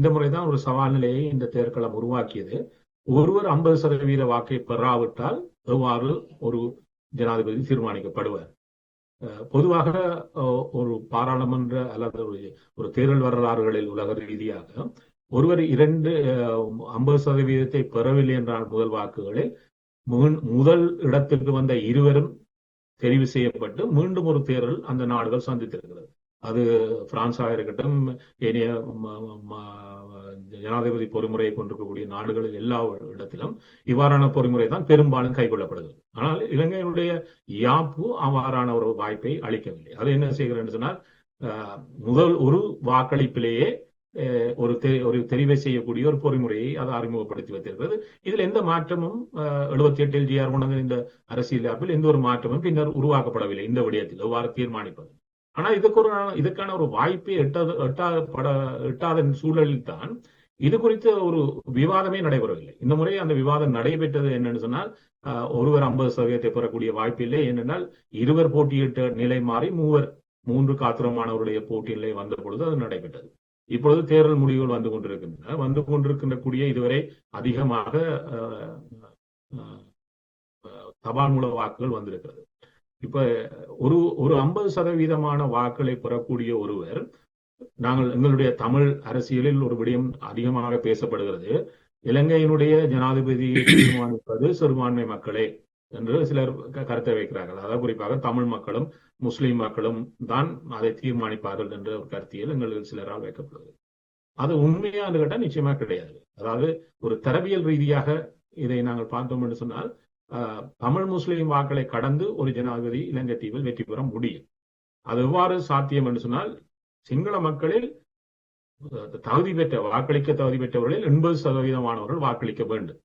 இந்த முறைதான் ஒரு சவால் நிலையை இந்த தேர்தலம் உருவாக்கியது. ஒருவர் 50% வாக்கை பெறாவிட்டால் எவ்வாறு ஒரு ஜனாதிபதி தீர்மானிக்கப்படுவார்? பொதுவாக ஒரு பாராளுமன்ற அல்லது ஒரு தேர்தல் வரலாறுகளில் உலக ரீதியாக ஒருவர் 50% பெறவில்லை என்றால் முதல் வாக்குகளில் முதல் இடத்திற்கு வந்த இருவரும் தெரிவு செய்யப்பட்டு மீண்டும் ஒரு தேர்தல் அந்த நாடுகள் சந்தித்திருக்கிறது. அது பிரான்ஸாக இருக்கட்டும், ஏனைய ஜனாதிபதி பொறிமுறையை கொண்டிருக்கக்கூடிய நாடுகளில் எல்லா இடத்திலும் இவ்வாறான பொறிமுறை தான் பெரும்பாலும் கைக்கொள்ளப்படுகிறது. ஆனால் இலங்கையினுடைய யாப்பு அவ்வாறான ஒரு வாய்ப்பை அளிக்கவில்லை. அது என்ன செய்கிறேன்னு சொன்னால், முதல் ஒரு வாக்களிப்பிலேயே ஒரு தெரிவை செய்யக்கூடிய ஒரு பொறிமுறையை அதை அறிமுகப்படுத்தி வைத்திருக்கிறது. இதுல எந்த மாற்றமும் 78 GR கொண்ட இந்த அரசியல் யாப்பில் எந்த ஒரு மாற்றமும் பின்னர் உருவாக்கப்படவில்லை. இந்த விடயத்தில் எவ்வாறு தீர்மானிப்பது? ஆனா இதுக்கான ஒரு வாய்ப்பை எட்டாத சூழலில் தான் இது குறித்த ஒரு விவாதமே நடைபெறவில்லை. இந்த முறை அந்த விவாதம் நடைபெற்றது என்னன்னு சொன்னால், ஒருவர் 50% பெறக்கூடிய வாய்ப்பில்லை. ஏனென்றால் இருவர் போட்டியிட்ட நிலை மாறி மூன்று காத்திரமானவருடைய போட்டி நிலை வந்த பொழுது அது நடைபெற்றது. இப்பொழுது தேர்தல் முடிவுகள் வந்து கொண்டிருக்கின்ற கூடிய இதுவரை அதிகமாக தபால் மூல வாக்குகள் வந்திருக்கிறது. இப்ப ஒரு 50% வாக்களை பெறக்கூடிய ஒருவர், எங்களுடைய தமிழ் அரசியலில் ஒரு விடயம் அதிகமாக பேசப்படுகிறது. இலங்கையினுடைய ஜனாதிபதி தீர்மானிப்பது சிறுபான்மை மக்களே என்று சிலர் கருத்தை வைக்கிறார்கள். அதாவது குறிப்பாக தமிழ் மக்களும் முஸ்லிம் மக்களும் தான் அதை தீர்மானிப்பார்கள் என்ற ஒரு கருத்தியல் எங்களுக்கு சிலரால் வைக்கப்படுகிறது. அது உண்மையான கேட்டா நிச்சயமா கிடையாது. அதாவது ஒரு தரவியல் ரீதியாக இதை நாங்கள் பார்த்தோம் என்று சொன்னால், தமிழ் முஸ்லிம் வாக்களை கடந்து ஒரு ஜனாதிபதி இலங்கை தீவில் வெற்றி பெற முடியும். அது எவ்வாறு சாத்தியம் என்று சொன்னால், சிங்கள மக்களில் வாக்களிக்க தகுதி பெற்றவர்களில் 80% வாக்களிக்க வேண்டும்.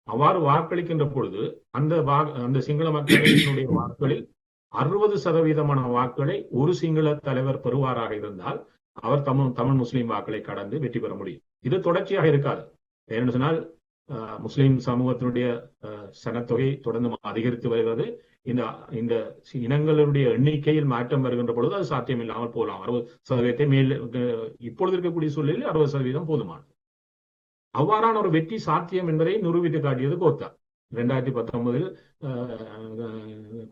அவ்வாறு வாக்களிக்கின்ற பொழுது அந்த சிங்கள மக்களினுடைய வாக்குகளில் 60% வாக்குகளை ஒரு சிங்கள தலைவர் பெறுவாராக இருந்தால் அவர் தமிழ் முஸ்லீம் வாக்களை கடந்து வெற்றி பெற முடியும். இது தொடர்ச்சியாக இருக்காது. ஏன்னு சொன்னால், முஸ்லிம் சமூகத்தினுடைய சனத்தொகை தொடர்ந்து அதிகரித்து வருகிறது. இந்த இனங்களுடைய எண்ணிக்கையில் மாற்றம் வருகின்ற பொழுது அது சாத்தியம் இல்லாமல் போகலாம். 60% மேல் இப்பொழுது இருக்கக்கூடிய சூழலில் 60% போதுமானது. அவ்வாறான ஒரு வெற்றி சாத்தியம் என்பதை நிரூபித்து காட்டியது கோத்தா. 2019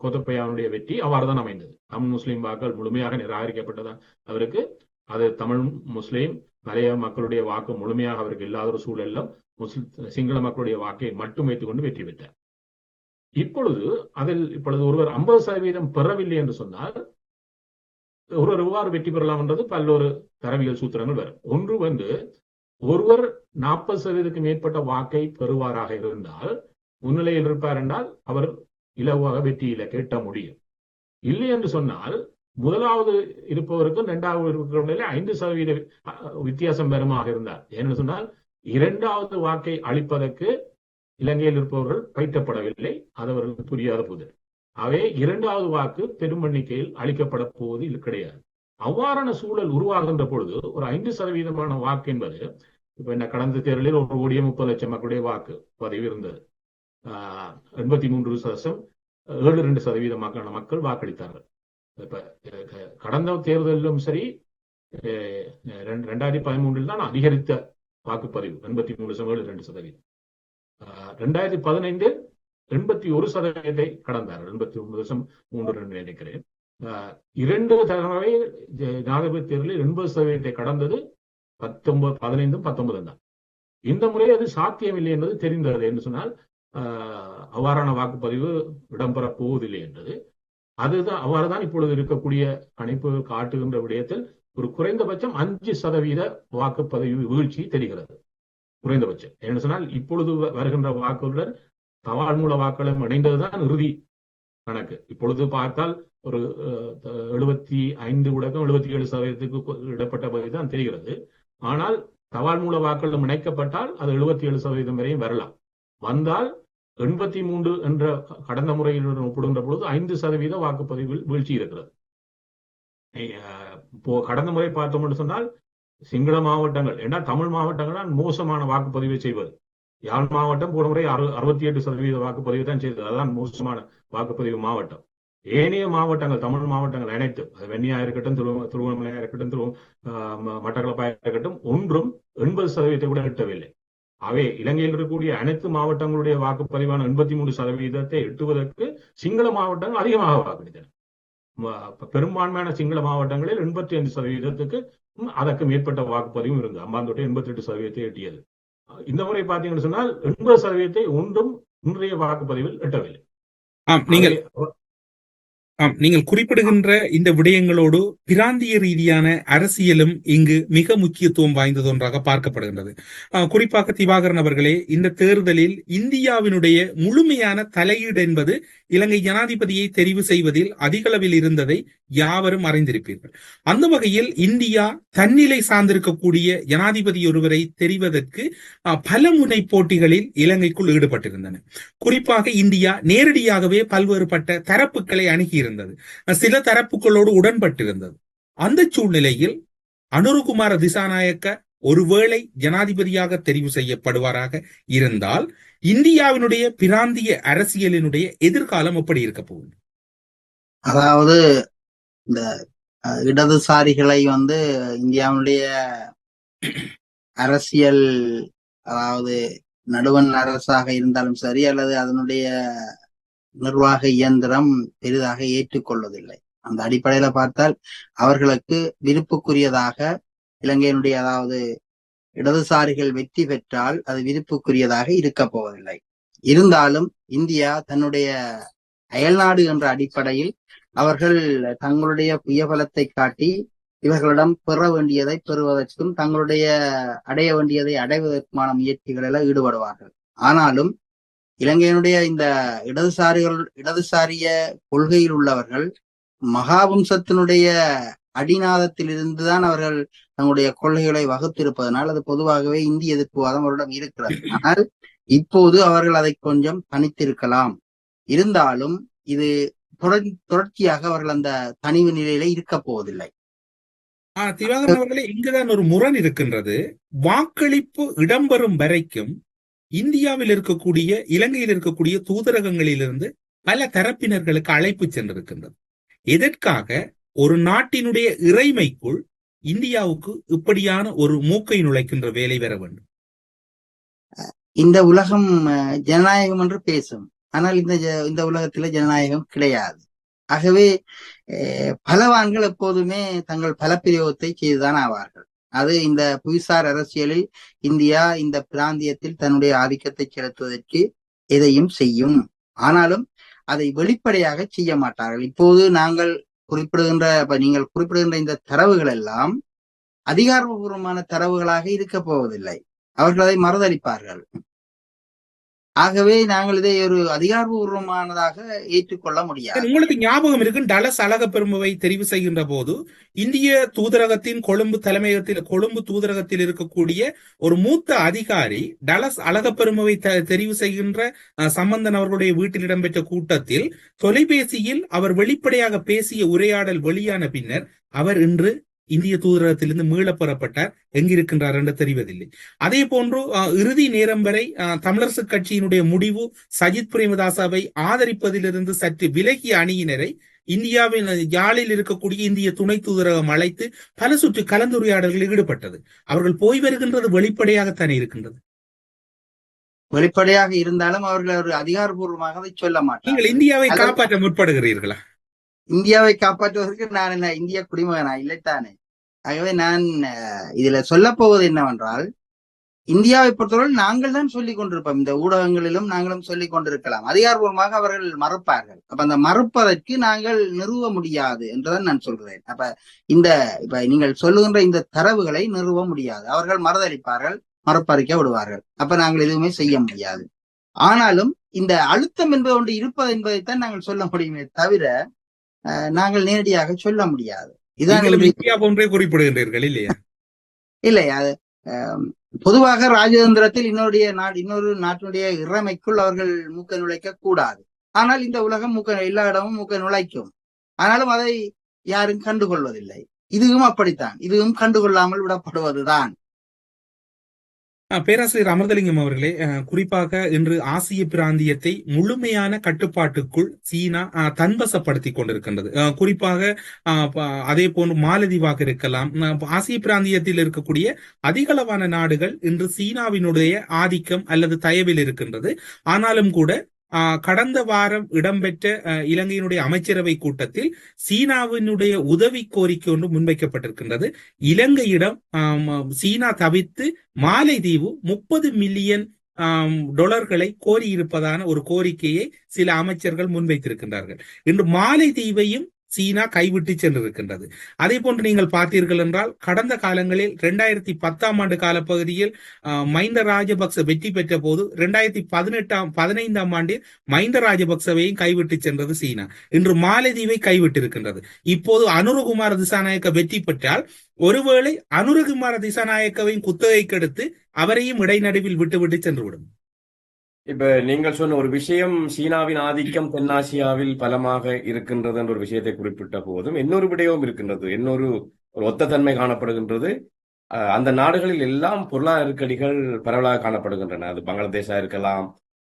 கோத்தபயாவுடைய வெற்றி அவ்வாறுதான் அமைந்தது. தமிழ் முஸ்லிம் வாக்கள் முழுமையாக நிராகரிக்கப்பட்டதான் அவருக்கு. அது தமிழ் முஸ்லிம் மலைய மக்களுடைய வாக்கு முழுமையாக அவருக்கு இல்லாத ஒரு சூழலிலும் சிங்கள மக்களுடைய வாக்கை மட்டும் வைத்துக் கொண்டு வெற்றி பெற்றார். இப்பொழுது ஒருவர் 50% பெறவில்லை என்று சொன்னால் ஒருவர் எவ்வாறு வெற்றி பெறலாம் என்றது பல்வேறு தரவியல் சூத்திரங்கள் வரும். ஒன்று ஒருவர் 40% மேற்பட்ட வாக்கை பெறுவாராக இருந்தால், முன்னிலையில் இருப்பார் என்றால் அவர் இலவாக வெற்றியில கேட்ட முடியும். இல்லை என்று சொன்னால், முதலாவது இருப்பவருக்கும் இரண்டாவது இருப்பவர்களில் 5% வித்தியாசம் பெருமாக இருந்தார். ஏன்னு சொன்னால், இரண்டாவது வாக்கை அளிப்பதற்கு இலங்கையில் இருப்பவர்கள் பயிற்றப்படவில்லை. அது அவர்களுக்கு புரியாத புதிர். அவை இரண்டாவது வாக்கு பெரும் எண்ணிக்கையில் அளிக்கப்பட போவது கிடையாது. அவ்வாறான சூழல் உருவாகின்ற பொழுது ஒரு 5% வாக்கு என்பது, இப்ப இந்த கடந்த தேர்தலில் 1,30,00,000 மக்களுடைய வாக்கு பதிவு இருந்தது. 83.72% மக்கள் வாக்களித்தார்கள். இப்ப கடந்த தேர்தலிலும் சரி, 2013 தான் அதிகரித்த வாக்குப்பதிவு 83.72%. 2015 81% கடந்தார். 89.32 நினைக்கிறேன். 2 தடவை ஜனாதிபதி தேர்தலில் 80% கடந்தது 15 19 தான். இந்த முறை அது சாத்தியமில்லை என்பது தெரிந்தது. என்று சொன்னால், அவ்வாறான வாக்குப்பதிவு இடம்பெறப் போவதில்லை என்றது. அதுதான் அவ்வாறுதான் இப்பொழுது இருக்கக்கூடிய கணிப்பு காட்டுகின்ற விடயத்தில் ஒரு குறைந்தபட்சம் 5% வாக்குப்பதிவு வீழ்ச்சி தெரிகிறது. குறைந்தபட்சம் என்று சொன்னால், இப்பொழுது வருகின்ற வாக்குகளுடன் தபால் மூல வாக்களும் இணைந்ததுதான் இறுதி கணக்கு. இப்பொழுது பார்த்தால் ஒரு 75-77% இடப்பட்ட பகுதிதான் தெரிகிறது. ஆனால் தபால் மூல வாக்களும் இணைக்கப்பட்டால் அது 77% வரையும் வரலாம். வந்தால் 83 என்ற கடந்த முறையில் ஒப்பிடுகின்ற பொழுது 5% வாக்குப்பதிவில் வீழ்ச்சி இருக்கிறது. கடந்த முறை பார்த்தோம் என்று சொன்னால், சிங்கள மாவட்டங்கள், ஏன்னா தமிழ் மாவட்டங்கள் மோசமான வாக்குப்பதிவை செய்வது. யாழ் மாவட்டம் போன முறை 68% வாக்குப்பதிவு தான் செய்தது. அதுதான் மோசமான வாக்குப்பதிவு மாவட்டம். ஏனைய மாவட்டங்கள், தமிழ் மாவட்டங்கள் அனைத்து, அது வெண்ணியா இருக்கட்டும், திருவண்ணாமலையா இருக்கட்டும், மட்டக்களப்பா இருக்கட்டும், ஒன்றும் 80% கூட எட்டவில்லை. அவை இலங்கையில் இருக்கக்கூடிய அனைத்து மாவட்டங்களுடைய வாக்குப்பதிவான 83% எட்டுவதற்கு சிங்கள மாவட்டங்கள் அதிகமாக வாக்களித்தன. பெரும்பான்மையான சிங்கள மாவட்டங்களில் 85%க்கு அதற்கு மேற்பட்ட வாக்குப்பதிவும் இருந்து அம்பாந்தோட்டை 88% எட்டியது. இந்த முறை பார்த்தீங்கன்னு சொன்னால் 80% ஒன்றும் இன்றைய வாக்குப்பதிவில் எட்டவில்லை. நீங்கள் குறிப்பிடுகின்ற இந்த விடயங்களோடு பிராந்திய ரீதியான அரசியலும் இங்கு மிக முக்கியத்துவம் வாய்ந்தது ஒன்றாக பார்க்கப்படுகின்றது. குறிப்பாக திவாகரன் அவர்களே, இந்த தேர்தலில் இந்தியாவினுடைய முழுமையான தலையீடு என்பது இலங்கை ஜனாதிபதியை தெரிவு செய்வதில் அதிகளவில் இருந்ததை யாவரும் அறிந்திருப்பீர்கள். அந்த வகையில் இந்தியா தன்னிலை சார்ந்திருக்கக்கூடிய ஜனாதிபதி ஒருவரை தெரிவதற்கு பல முனை போட்டிகளில் இலங்கைக்குள் ஈடுபட்டிருந்தன. குறிப்பாக இந்தியா நேரடியாகவே பல்வேறுபட்ட தரப்புகளை அணுகியிருந்தது, சில தரப்புகளோடு உடன்பட்டிருந்தது. அந்த சூழ்நிலையில் அனுருகுமார திசாநாயக்க ஒருவேளை ஜனாதிபதியாக தெரிவு செய்யப்படுவாராக இருந்தால் இந்தியாவினுடைய பிராந்திய அரசியலினுடைய எதிர்காலம் எப்படி இருக்க போகுது? அதாவது இந்த இடதுசாரிகளை இந்தியாவுடைய அரசியல், அதாவது நடுவண் அரசாக இருந்தாலும் சரி அல்லது அதனுடைய நிர்வாக இயந்திரம் பெரிதாக ஏற்றுக்கொள்வதில்லை. அந்த அடிப்படையில பார்த்தால் அவர்களுக்கு விருப்புக்குரியதாக இலங்கையினுடைய, அதாவது இடதுசாரிகள் வெற்றி பெற்றால் அது விருப்புக்குரியதாக இருக்க போவதில்லை. இருந்தாலும் இந்தியா தன்னுடைய அயல்நாடு என்ற அடிப்படையில் அவர்கள் தங்களுடைய புயபலத்தை காட்டி இவர்களிடம் பெற வேண்டியதை பெறுவதற்கும் தங்களுடைய அடைய வேண்டியதை அடைவதற்குமான முயற்சிகளில் ஈடுபடுவார்கள். ஆனாலும் இலங்கையினுடைய இந்த இடதுசாரிய கொள்கையில் உள்ளவர்கள் மகாவம்சத்தினுடைய அடிநாதத்தில் இருந்துதான் அவர்கள் தங்களுடைய கொள்கைகளை வகுத்திருப்பதனால் அது பொதுவாகவே இந்திய எதிர்ப்புவாதம் அவரிடம் இருக்கிறது. ஆனால் இப்போது அவர்கள் அதை கொஞ்சம் தனித்திருக்கலாம். இருந்தாலும் இது தொடர்ச்சியாக அவர்கள் அந்த தனிவு நிலையில இருக்க போவதில்லை. திவாகரன் அவர்களே, இங்குதான் ஒரு முரண் இருக்கின்றது. வாக்களிப்பு இடம்பெறும் வரைக்கும் இந்தியாவில் இருக்கக்கூடிய, இலங்கையில் இருக்கக்கூடிய தூதரகங்களிலிருந்து பல தரப்பினர்களுக்கு அழைப்பு சென்றிருக்கின்றது. எதற்காக ஒரு நாட்டினுடைய இறைமைக்குள் இந்தியாவுக்கு இப்படியான ஒரு மூக்கை நுழைக்கின்ற வேலை வர வேண்டும்? இந்த உலகம் ஜனநாயகம் என்று பேசும், ஆனால் இந்த உலகத்துல ஜனநாயகம் கிடையாது. ஆகவே பலவான்கள் எப்போதுமே தங்கள் பலப்பிரயோகத்தை செய்துதான் ஆவார்கள். அது இந்த புவிசார் அரசியலில் இந்தியா இந்த பிராந்தியத்தில் தன்னுடைய ஆதிக்கத்தை செலுத்துவதற்கு எதையும் செய்யும். ஆனாலும் அதை வெளிப்படையாக செய்ய மாட்டார்கள். இப்போது நீங்கள் குறிப்பிடுகின்ற இந்த தரவுகள் எல்லாம் அதிகாரபூர்வமான தரவுகளாக இருக்க போவதில்லை. அவர்கள் அதை மறுதளிப்பார்கள். ஆகவே நாங்கள் இதை ஒரு அதிகாரபூர்வமானதாக ஏற்றுக்கொள்ள முடியாது. உங்களுக்கு ஞாபகம் இருக்கு, டலஸ் அழகப்பெருமவை தெரிவு செய்கின்ற போது இந்திய தூதரகத்தின் கொழும்பு தூதரகத்தில் இருக்கக்கூடிய ஒரு மூத்த அதிகாரி டலஸ் அழகப்பெருமவை தெரிவு செய்கின்ற சம்பந்தன் அவர்களுடைய வீட்டில் இடம்பெற்ற கூட்டத்தில் தொலைபேசியில் அவர் வெளிப்படையாக பேசிய உரையாடல் வெளியான பின்னர் அவர் இன்று இந்திய தூதரகத்திலிருந்து மீள பெறப்பட்டார். எங்கிருக்கின்றார் என்று தெரிவதில்லை. அதே போன்று இறுதி நேரம் வரை தமிழரசு கட்சியினுடைய முடிவு சஜித் பிரேமதாசாவை ஆதரிப்பதிலிருந்து சற்று விலகிய அணியினரை இந்தியாவின் யாழில் இருக்கக்கூடிய இந்திய துணை தூதரகம் அழைத்து பல சுற்று கலந்துரையாடல்களில் ஈடுபட்டது. அவர்கள் போய் வருகின்றது வெளிப்படையாகத்தானே இருக்கின்றது. வெளிப்படையாக இருந்தாலும் அவர்கள் ஒரு அதிகாரபூர்வமாக அதை சொல்ல மாட்டார்கள். நீங்கள் இந்தியாவை காப்பாற்ற முற்படுகிறீர்களா? இந்தியாவை காப்பாற்றுவதற்கு நான் என்ன இந்திய குடிமகனா? இல்லைத்தானே. ஆகவே நான் இதுல சொல்ல போவது என்னவென்றால், இந்தியாவை பொறுத்தவரை நாங்கள் தான் சொல்லிக் கொண்டிருப்போம். இந்த ஊடகங்களிலும் நாங்களும் சொல்லிக் கொண்டிருக்கலாம். அதிகாரபூர்வமாக அவர்கள் மறுப்பார்கள். அப்ப அந்த மறுப்பதற்கு நாங்கள் நிறுவ முடியாது என்றுதான் நான் சொல்கிறேன். இப்ப நீங்கள் சொல்லுகின்ற இந்த தரவுகளை நிறுவ முடியாது. அவர்கள் மறுதளிப்பார்கள், மறுப்பறிக்க விடுவார்கள். அப்ப நாங்கள் எதுவுமே செய்ய முடியாது. ஆனாலும் இந்த அழுத்தம் என்பது ஒன்று இருப்பது என்பதைத்தான் நாங்கள் சொல்ல முடியுமே தவிர நாங்கள் நேரடியாக சொல்ல முடியாது. போன்றே குறிப்பிடுகின்றீர்கள் இல்லையா? இல்லை, அது பொதுவாக ராஜதந்திரத்தில் இன்னொரு நாட்டினுடைய இறைமைக்குள் அவர்கள் மூக்க நுழைக்க கூடாது. ஆனால் இந்த உலகம் எல்லா இடமும் மூக்க நுழைக்கும். ஆனாலும் அதை யாரும் கண்டுகொள்வதில்லை. இதுவும் அப்படித்தான். இதுவும் கண்டுகொள்ளாமல் விடப்படுவதுதான். பேராசிரியர் அமிர்தலிங்கம் அவர்களே, குறிப்பாக இன்று ஆசிய பிராந்தியத்தை முழுமையான கட்டுப்பாட்டுக்குள் சீனா தன்வசப்படுத்திக் கொண்டிருக்கின்றது. குறிப்பாக அதே போன்று மாலதீவாக இருக்கலாம். ஆசிய பிராந்தியத்தில் இருக்கக்கூடிய அதிகளவான நாடுகள் இன்று சீனாவினுடைய ஆதிக்கம் அல்லது தயவில் இருக்கின்றது. ஆனாலும் கூட கடந்த வாரம் இடம்பெற்ற இலங்கையினுடைய அமைச்சரவை கூட்டத்தில் சீனாவினுடைய உதவி கோரிக்கை ஒன்று முன்வைக்கப்பட்டிருக்கின்றது. இலங்கையிடம் சீனா தவிர்த்து மாலைதீவு 30 மில்லியன் டாலர்களை கோரியிருப்பதான ஒரு கோரிக்கையை சில அமைச்சர்கள் முன்வைத்திருக்கின்றார்கள். இன்று மாலைதீவையும் சீனா கைவிட்டு சென்றிருக்கின்றது. அதே போன்று நீங்கள் பார்த்தீர்கள் என்றால் கடந்த காலங்களில் 2010 காலப்பகுதியில் மஹிந்த ராஜபக்ச வெற்றி பெற்ற போது 2015 ஆண்டில் மஹிந்த ராஜபக்சவையும் கைவிட்டு சென்றது சீனா. இன்று மாலைதீவை கைவிட்டிருக்கின்றது. இப்போது அனுரகுமார திசாநாயக்க வெற்றி பெற்றால் ஒருவேளை அனுரகுமார திசாநாயக்கவையும் குத்தகைக்கெடுத்து அவரையும் இடைநடுவில் விட்டுவிட்டு சென்றுவிடும். இப்ப நீங்கள் சொன்ன ஒரு விஷயம், சீனாவின் ஆதிக்கம் தென்னாசியாவில் பலமாக இருக்கின்றது என்ற ஒரு விஷயத்தை குறிப்பிட்ட போதும் இன்னொரு விடயமும் இருக்கின்றது, இன்னொரு ஒத்த தன்மை காணப்படுகின்றது. அந்த நாடுகளில் எல்லாம் பொருளாதார நெருக்கடிகள் பரவலாக காணப்படுகின்றன. அது பங்களாதேஷா இருக்கலாம்,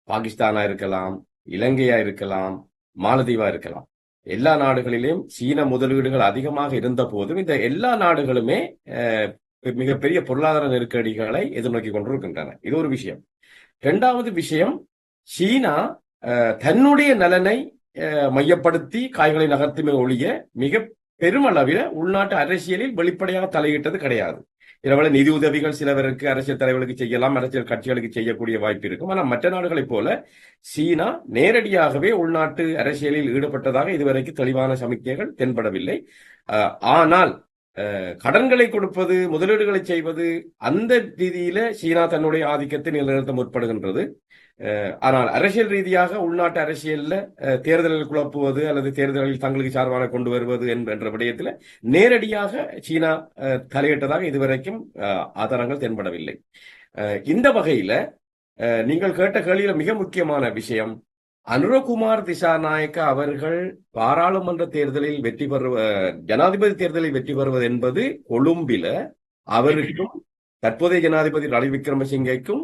பாகிஸ்தானா இருக்கலாம், இலங்கையா இருக்கலாம், மாலத்தீவா இருக்கலாம். எல்லா நாடுகளிலும் சீன முதலீடுகள் அதிகமாக இருந்த போதும் இந்த எல்லா நாடுகளுமே மிகப்பெரிய பொருளாதார நெருக்கடிகளை எதிர்நோக்கி கொண்டிருக்கின்றன. இது ஒரு விஷயம். இரண்டாவது விஷயம், சீனா தன்னுடைய நலனை மையப்படுத்தி காய்களை நகர்த்துமே ஒழிய மிக பெருமளவில் உள்நாட்டு அரசியலில் வெளிப்படையாக தலையிட்டது கிடையாது. இதேபோல நிதி உதவிகள் சிலவருக்கு அரசியல் தலைவர்களுக்கு செய்யலாம், அரசியல் கட்சிகளுக்கு செய்யக்கூடிய வாய்ப்பு இருக்கும். ஆனால் மற்ற நாடுகளைப் போல சீனா நேரடியாகவே உள்நாட்டு அரசியலில் ஈடுபட்டதாக இதுவரைக்கும் தெளிவான சமிக்கைகள் தென்படவில்லை. ஆனால் கடன்களை கொடுப்பது, முதலீடுகளை செய்வது, அந்த ரீதியில சீனா தன்னுடைய ஆதிக்கத்தை நிலைநிறுத்த முற்படுகின்றது. ஆனால் அரசியல் ரீதியாக உள்நாட்டு அரசியல்ல தேர்தலில் குழப்புவது அல்லது தேர்தலில் தங்களுக்கு சார்பான கொண்டு வருவது என்ற விடயத்தில் நேரடியாக சீனா தலையிட்டதாக இதுவரைக்கும் ஆதாரங்கள் தென்படவில்லை. இந்த வகையில நீங்கள் கேட்ட கேள்வியில மிக முக்கியமான விஷயம், அனுரகுமார் திசாநாயக்க அவர்கள் பாராளுமன்ற தேர்தலில் வெற்றி ஜனாதிபதி தேர்தலில் வெற்றி பெறுவது என்பது கொழும்பில அவருக்கும் தற்போதைய ஜனாதிபதி ரணில் விக்ரமசிங்கைக்கும்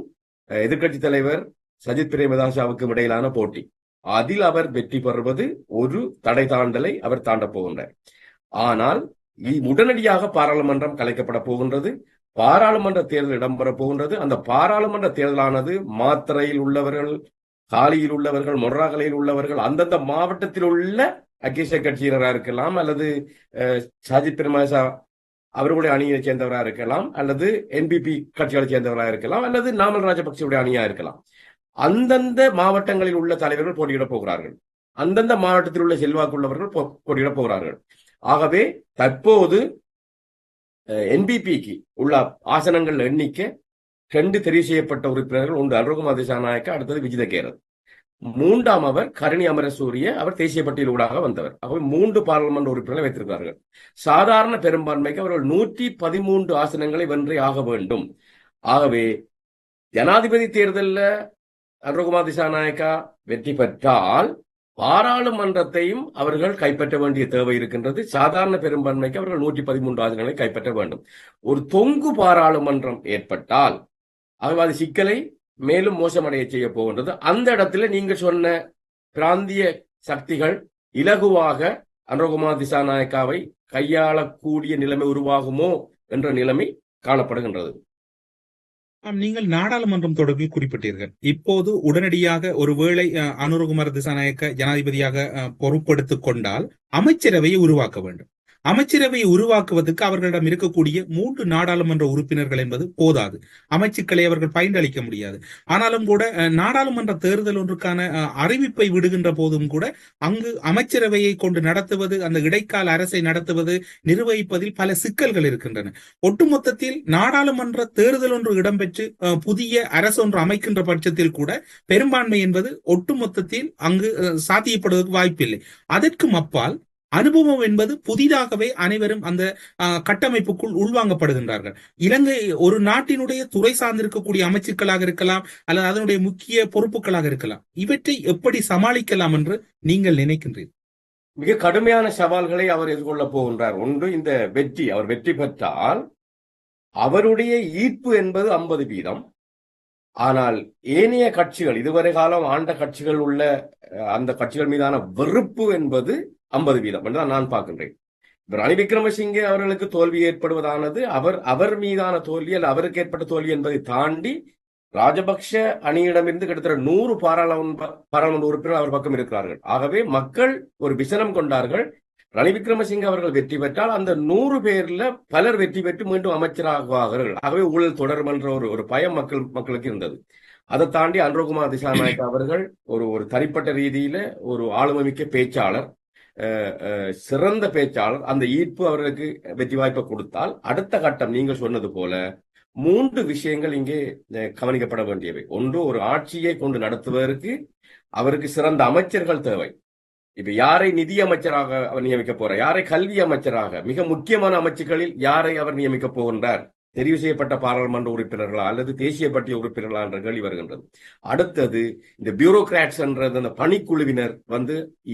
எதிர்க்கட்சி தலைவர் சஜித் பிரேமதாசாவுக்கும் இடையிலான போட்டி. அதில் அவர் வெற்றி பெறுவது ஒரு தடை தாண்டலை அவர் தாண்டப் போகின்றார். ஆனால் உடனடியாக பாராளுமன்றம் கலைக்கப்பட போகின்றது. பாராளுமன்ற தேர்தல் இடம்பெற போகின்றது. அந்த பாராளுமன்ற தேர்தலானது மாத்தறையில் உள்ளவர்கள், காலியில் உள்ளவர்கள், மொர்ராகலையில் உள்ளவர்கள், அந்தந்த மாவட்டத்தில் உள்ள அகிஷ கட்சியினராக இருக்கலாம், அல்லது சஜித் பிரேமதாசா அவர்களுடைய அணியை சேர்ந்தவராக இருக்கலாம், அல்லது என்பிபி கட்சிகளை சேர்ந்தவராக இருக்கலாம், அல்லது நாமல் ராஜபக்சேவுடைய அணியா இருக்கலாம். அந்தந்த மாவட்டங்களில் உள்ள தலைவர்கள் போட்டியிடப் போகிறார்கள். அந்தந்த மாவட்டத்தில் உள்ள செல்வாக்குள்ளவர்கள் போட்டியிடப் போகிறார்கள். ஆகவே தற்போது என்பிபிக்கு உள்ள ஆசனங்கள் எண்ணிக்கை 2 தெரிவு செய்யப்பட்ட உறுப்பினர்கள், ஒன்று அனுரகுமார் திசாநாயக்க, அடுத்தது விஜித கேரத். 3ஆம் அவர் கருணி அமரசூரிய, அவர் தேசிய பட்டியலூடாக வந்தவர். ஆகவே 3 பாராளுமன்ற உறுப்பினர்களை வைத்திருக்கிறார்கள். சாதாரண பெரும்பான்மைக்கு அவர்கள் 113 ஆசனங்களை வென்றே ஆக வேண்டும். ஆகவே ஜனாதிபதி தேர்தலில் அனுரகுமார் திசாநாயக்கா வெற்றி பெற்றால் பாராளுமன்றத்தையும் அவர்கள் கைப்பற்ற வேண்டிய தேவை இருக்கின்றது. சாதாரண பெரும்பான்மைக்கு அவர்கள் 113 ஆசனங்களை கைப்பற்ற வேண்டும். ஒரு தொங்கு பாராளுமன்றம் ஏற்பட்டால் ஆகவே அது சிக்கலை மேலும் மோசமடைய செய்ய போகின்றது. அந்த இடத்துல நீங்க சொன்ன பிராந்திய சக்திகள் இலகுவாக அனுரகுமார் திசாநாயக்காவை கையாளக்கூடிய நிலைமை உருவாகுமோ என்ற நிலைமை காணப்படுகின்றது. நீங்கள் நாடாளுமன்றம் தொடர்பில் குறிப்பிட்டீர்கள். இப்போது உடனடியாக ஒருவேளை அனுரகுமார திசாநாயக்க ஜனாதிபதியாக பொறுப்பெடுத்துக் கொண்டால் அமைச்சரவையை உருவாக்க வேண்டும். அமைச்சரவையை உருவாக்குவதற்கு அவர்களிடம் இருக்கக்கூடிய 3 நாடாளுமன்ற உறுப்பினர்கள் என்பது போதாது. அமைச்சுக்களை அவர்கள் பயின்றளிக்க முடியாது. ஆனாலும் கூட நாடாளுமன்ற தேர்தல் ஒன்றுக்கான அறிவிப்பை விடுகின்ற போதும் கூட அங்கு அமைச்சரவையை கொண்டு நடத்துவது, அந்த இடைக்கால அரசை நடத்துவது, நிர்வகிப்பதில் பல சிக்கல்கள் இருக்கின்றன. ஒட்டுமொத்தத்தில் நாடாளுமன்ற தேர்தல் ஒன்று இடம்பெற்று புதிய அரசு ஒன்று அமைக்கின்ற பட்சத்தில் கூட பெரும்பான்மை என்பது ஒட்டுமொத்தத்தில் அங்கு சாத்தியப்படுவதற்கு வாய்ப்பில்லை. அதற்கும் அப்பால் அனுபவம் என்பது புதிதாகவே அனைவரும் அந்த கட்டமைப்புக்குள் உள்வாங்கப்படுகின்றார்கள். இலங்கை ஒரு நாட்டினுடைய துறை சார்ந்திருக்கக்கூடிய அமைச்சுக்களாக இருக்கலாம், அல்லது அதனுடைய முக்கிய பொறுப்புகளாக இருக்கலாம். இவற்றை எப்படி சமாளிக்கலாம் என்று நீங்கள் நினைக்கின்றீர்கள்? மிக கடுமையான சவால்களை அவர் எதிர்கொள்ளப் போகின்றார். ஒன்று, இந்த வெற்றி, அவர் வெற்றி பெற்றால் அவருடைய ஈர்ப்பு என்பது 50%. ஆனால் ஏனைய கட்சிகள், இதுவரை காலம் ஆண்ட கட்சிகள் உள்ள அந்த கட்சிகள் மீதான வெறுப்பு என்பது 50% என்றுதான் நான் பார்க்கின்றேன். ரணில் விக்ரமசிங்கே அவர்களுக்கு தோல்வி ஏற்படுவதானது அவர் மீதான தோல்வி அல்ல, அவருக்கு ஏற்பட்ட தோல்வி என்பதை தாண்டி ராஜபக்ஷ அணியிடமிருந்து கிட்டத்தட்ட 100 பாராளுமன்ற உறுப்பினர்கள் அவர் பக்கம் இருக்கிறார்கள். ஆகவே மக்கள் ஒரு விசனம் கொண்டார்கள். ரணில் விக்ரமசிங்கே அவர்கள் வெற்றி பெற்றால் அந்த 100 பேர்ல பலர் வெற்றி பெற்று மீண்டும் அமைச்சராகுவார்கள். ஆகவே ஊழல் தொடரும் என்ற ஒரு பயம் மக்களுக்கு இருந்தது. அதை தாண்டி அன்ரோகுமார் திசாநாயக் அவர்கள் ஒரு தனிப்பட்ட ரீதியில ஒரு ஆளுமைமிக்க பேச்சாளர், சிறந்த பேச்சாளர். அந்த ஈர்ப்பு அவர்களுக்கு வெற்றி வாய்ப்பை கொடுத்தால் அடுத்த கட்டம் நீங்கள் சொன்னது போல 3 விஷயங்கள் இங்கே கவனிக்கப்பட வேண்டியவை. ஒன்று, ஒரு ஆட்சியை கொண்டு நடத்துவதற்கு அவருக்கு சிறந்த அமைச்சர்கள் தேவை. இப்ப யாரை நிதி அமைச்சராக அவர் நியமிக்க போறார், யாரை கல்வி அமைச்சராக, மிக முக்கியமான அமைச்சுகளில் யாரை அவர் நியமிக்க போகின்றார், தெரிவு செய்யப்பட்ட பாராளுமன்ற உறுப்பினர்களா அல்லது தேசிய பட்டியல் உறுப்பினர்களா என்ற கேள்வி வருகின்றது. அடுத்தது, இந்த பியூரோகிராட்ஸ் என்ற அந்த பணிக்குழுவினர்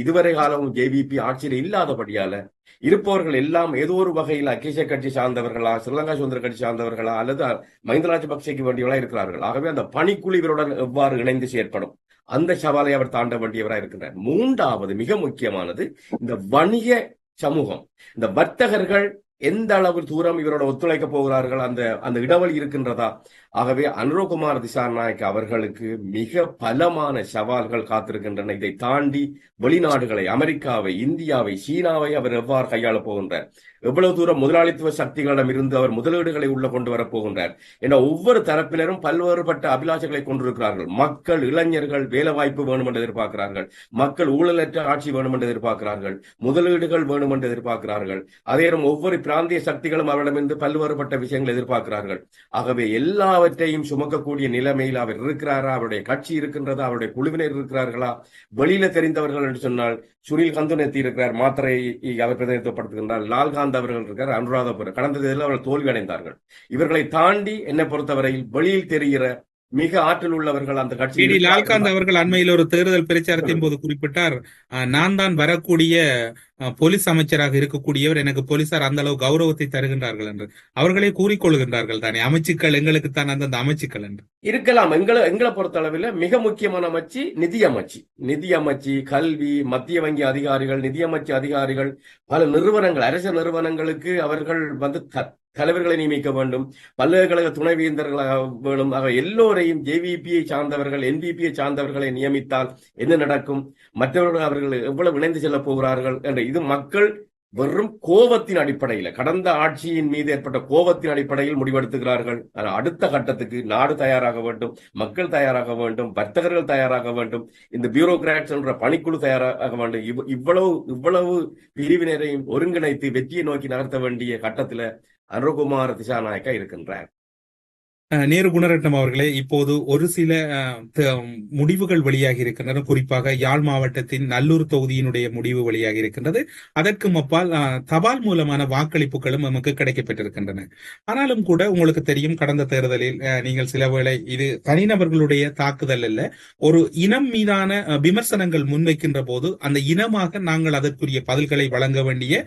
இதுவரை காலமும் ஜேவிபி ஆட்சியில் இல்லாதபடியால இருப்பவர்கள் எல்லாம் ஏதோ ஒரு வகையில் அகிலேஷ கட்சி சார்ந்தவர்களா, ஸ்ரீலங்கா சுதந்திர கட்சி சார்ந்தவர்களா அல்லது மஹிந்த ராஜபக்சேக்கு வேண்டியவர்களா இருக்கிறார்கள். ஆகவே அந்த பணிக்குழு இவருடன் எவ்வாறு இணைந்து செயற்படும், அந்த சவாலை அவர் தாண்ட வேண்டியவராக இருக்கின்றார். 3வது மிக முக்கியமானது, இந்த வணிக சமூகம், இந்த வர்த்தகர்கள் எந்த அளவு தூரம் இவரோட ஒத்துழைக்க போகிறார்கள், அந்த இடைவெளி இருக்கின்றதா. ஆகவே அனுரகுமார் திசாநாயக் அவர்களுக்கு மிக பலமான சவால்கள் காத்திருக்கின்றன. இதை தாண்டி வெளிநாடுகளை, அமெரிக்காவை, இந்தியாவை, சீனாவை அவர் எவ்வாறு கையாள போகின்றார், எவ்வளவு தூரம் முதலாளித்துவ சக்திகளிடம் இருந்து அவர் முதலீடுகளை உள்ள கொண்டு வரப் போகின்றார் என ஒவ்வொரு தரப்பினரும் பல்வேறுபட்ட அபிலாஷைகளை கொண்டிருக்கிறார்கள். மக்கள், இளைஞர்கள் வேலை வாய்ப்பு வேணும் என்று எதிர்பார்க்கிறார்கள், மக்கள் ஊழலற்ற ஆட்சி வேணும் என்று எதிர்பார்க்கிறார்கள், முதலீடுகள் வேணும் என்று எதிர்பார்க்கிறார்கள். அதே நேரம் ஒவ்வொரு பிராந்திய சக்திகளும் அவரிடமிருந்து பல்வேறுபட்ட விஷயங்களை எதிர்பார்க்கிறார்கள். ஆகவே எல்லாவற்றையும் சுமக்கக்கூடிய நிலைமையில் அவர் இருக்கிறாரா, அவருடைய கட்சி இருக்கின்றதா, அவருடைய குழுவினர் இருக்கிறார்களா, வெளியில தெரிந்தவர்கள் என்று சொன்னால் சுனில் கந்துநெத்தி இருக்கிறார், மாத்திரை அவர் பிரதிநிதித்துவப்படுத்துகின்றார், லால்காந்த் அவர்கள் இருக்கிறார், அனுராதபுரம். கடந்த தேர்தலில் அவர்கள் தோல்வி அடைந்தார்கள். இவர்களை தாண்டி என்னை பொறுத்தவரையில் வெளியில் தெரிகிற மிக ஆற்றல் உள்ளவர்கள் அந்த கட்சி. லால்காந்த் அவர்கள் அண்மையில் ஒரு தேர்தல் பிரச்சாரத்தின் போது குறிப்பிட்டார், நான் தான் வரக்கூடிய போலீஸ் அமைச்சராக இருக்கக்கூடியவர், எனக்கு போலீசார் அந்த அளவு கௌரவத்தை தருகின்றார்கள் என்று அவர்களே கூறிக்கொள்கின்றார்கள் தானே. அமைச்சுக்கள் எங்களுக்கு தான் அந்தந்த அமைச்சுக்கள் என்று இருக்கலாம். எங்களை பொறுத்த அளவில் மிக முக்கியமான அமைச்சு நிதி அமைச்சு, கல்வி, மத்திய வங்கி அதிகாரிகள், நிதியமைச்சு அதிகாரிகள், பல நிறுவனங்கள், அரசு நிறுவனங்களுக்கு அவர்கள் தலைவர்களை நியமிக்க வேண்டும், பல்கலைக்கழக துணைவேந்தர்களாக வேணும். எல்லோரையும் ஜேவிபியை சார்ந்தவர்கள், என்பிபியை சார்ந்தவர்களை நியமித்தால் என்ன நடக்கும், மற்றவர்கள் அவர்கள் எவ்வளவு இணைந்து செல்ல போகிறார்கள் என்ற இது மக்கள் வெறும் கோபத்தின் அடிப்படையில், கடந்த ஆட்சியின் மீது ஏற்பட்ட கோபத்தின் அடிப்படையில் முடிவெடுத்துகிறார்கள். அடுத்த கட்டத்துக்கு நாடு தயாராக வேண்டும், மக்கள் தயாராக வேண்டும், வர்த்தகர்கள் தயாராக வேண்டும், இந்த பியூரோகிராட்ஸ் என்ற பணிக்குழு தயாராக வேண்டும். இவ்வளவு பிரிவினரையும் ஒருங்கிணைத்து வெற்றியை நோக்கி நகர்த்த வேண்டிய கட்டத்தில் அனுரகுமார் திசாநாயக்கா இருக்கின்றார். நேரு குணரட்னம் அவர்களே, இப்போது ஒரு சில முடிவுகள் வெளியாகி இருக்கின்றன. குறிப்பாக யாழ் மாவட்டத்தின் நல்லூர் தொகுதியினுடைய முடிவு வெளியாகி இருக்கின்றது. அதற்கு அப்பால் தபால் மூலமான வாக்களிப்புகளும் நமக்கு கிடைக்கப்பட்டிருக்கின்றன. ஆனாலும் கூட உங்களுக்கு தெரியும், கடந்த தேர்தலில் நீங்கள் சில வேளை இது தனிநபர்களுடைய தாக்குதல் அல்ல, ஒரு இனம் மீதான விமர்சனங்கள் முன்வைக்கின்ற போது அந்த இனமாக நாங்கள் அதற்குரிய பதில்களை வழங்க வேண்டிய